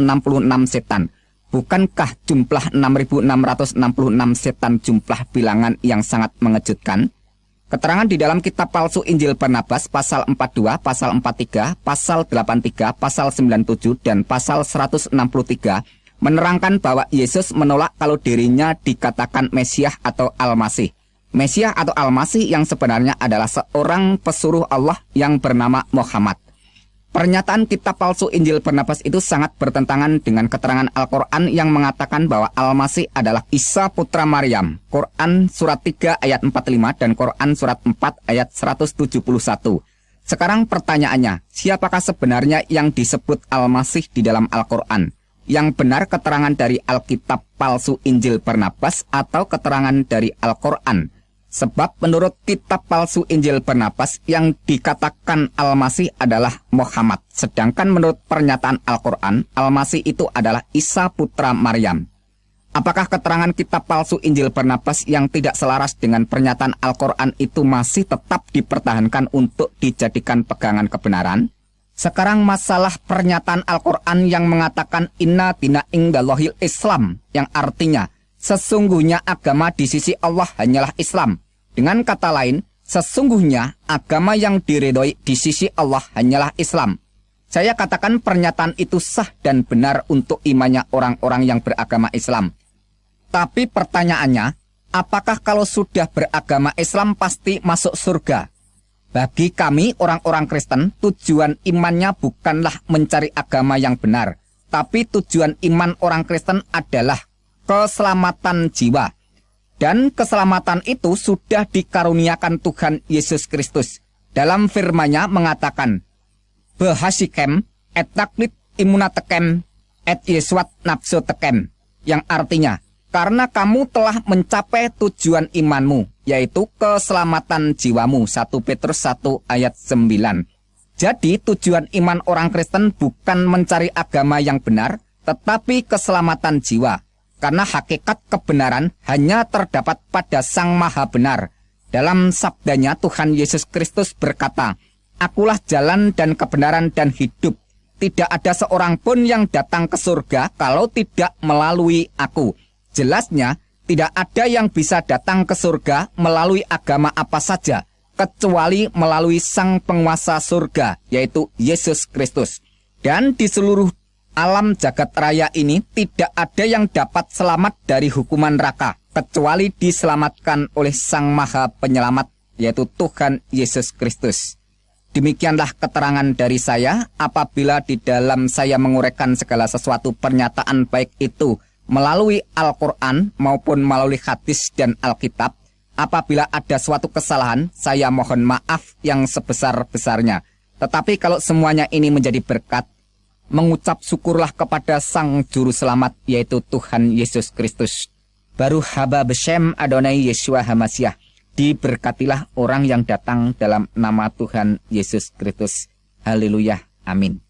setan. Bukankah jumlah 6.666 setan jumlah bilangan yang sangat mengejutkan? Keterangan di dalam kitab palsu Injil Barnabas pasal 42, pasal 43, pasal 83, pasal 97, dan pasal 163 menerangkan bahwa Yesus menolak kalau dirinya dikatakan Mesias atau Al-Masih. Mesias atau Al-Masih yang sebenarnya adalah seorang pesuruh Allah yang bernama Muhammad. Pernyataan kitab palsu Injil Barnabas itu sangat bertentangan dengan keterangan Al-Quran yang mengatakan bahwa Al-Masih adalah Isa putra Maryam. Quran surat 3 ayat 45 dan Quran surat 4 ayat 171. Sekarang pertanyaannya, siapakah sebenarnya yang disebut Al-Masih di dalam Al-Quran? Yang benar keterangan dari Alkitab palsu Injil Barnabas atau keterangan dari Al-Quran? Sebab menurut kitab palsu Injil Barnabas yang dikatakan Al-Masih adalah Muhammad. Sedangkan menurut pernyataan Al-Quran, Al-Masih itu adalah Isa putra Maryam. Apakah keterangan kitab palsu Injil Barnabas yang tidak selaras dengan pernyataan Al-Quran itu masih tetap dipertahankan untuk dijadikan pegangan kebenaran? Sekarang masalah pernyataan Al-Quran yang mengatakan inna dina indallahil Islam, yang artinya sesungguhnya agama di sisi Allah hanyalah Islam. Dengan kata lain, sesungguhnya agama yang diridhoi di sisi Allah hanyalah Islam. Saya katakan pernyataan itu sah dan benar untuk imannya orang-orang yang beragama Islam. Tapi pertanyaannya, apakah kalau sudah beragama Islam pasti masuk surga? Bagi kami orang-orang Kristen, tujuan imannya bukanlah mencari agama yang benar, tapi tujuan iman orang Kristen adalah keselamatan jiwa. Dan keselamatan itu sudah dikaruniakan Tuhan Yesus Kristus. Dalam firman-Nya mengatakan, Behasikem et taklit imunatekem et yeswat nafsu tekem, yang artinya, karena kamu telah mencapai tujuan imanmu, yaitu keselamatan jiwamu. 1 Petrus 1 ayat 9. Jadi tujuan iman orang Kristen bukan mencari agama yang benar, tetapi keselamatan jiwa. Karena hakikat kebenaran hanya terdapat pada Sang Maha Benar. Dalam sabdanya Tuhan Yesus Kristus berkata, Akulah jalan dan kebenaran dan hidup. Tidak ada seorang pun yang datang ke surga kalau tidak melalui aku. Jelasnya, tidak ada yang bisa datang ke surga melalui agama apa saja, kecuali melalui Sang Penguasa surga, yaitu Yesus Kristus. Dan di seluruh alam jagat raya ini, tidak ada yang dapat selamat dari hukuman neraka, kecuali diselamatkan oleh Sang Maha Penyelamat, yaitu Tuhan Yesus Kristus. Demikianlah keterangan dari saya. Apabila di dalam saya menguraikan segala sesuatu pernyataan baik itu melalui Al-Quran maupun melalui hadis dan Alkitab, apabila ada suatu kesalahan, saya mohon maaf yang sebesar-besarnya. Tetapi kalau semuanya ini menjadi berkat, mengucap syukurlah kepada Sang Juru Selamat, yaitu Tuhan Yesus Kristus. Baruch haba beshem Adonai Yeshua Hamasyah. Diberkatilah orang yang datang dalam nama Tuhan Yesus Kristus. Haleluya. Amin.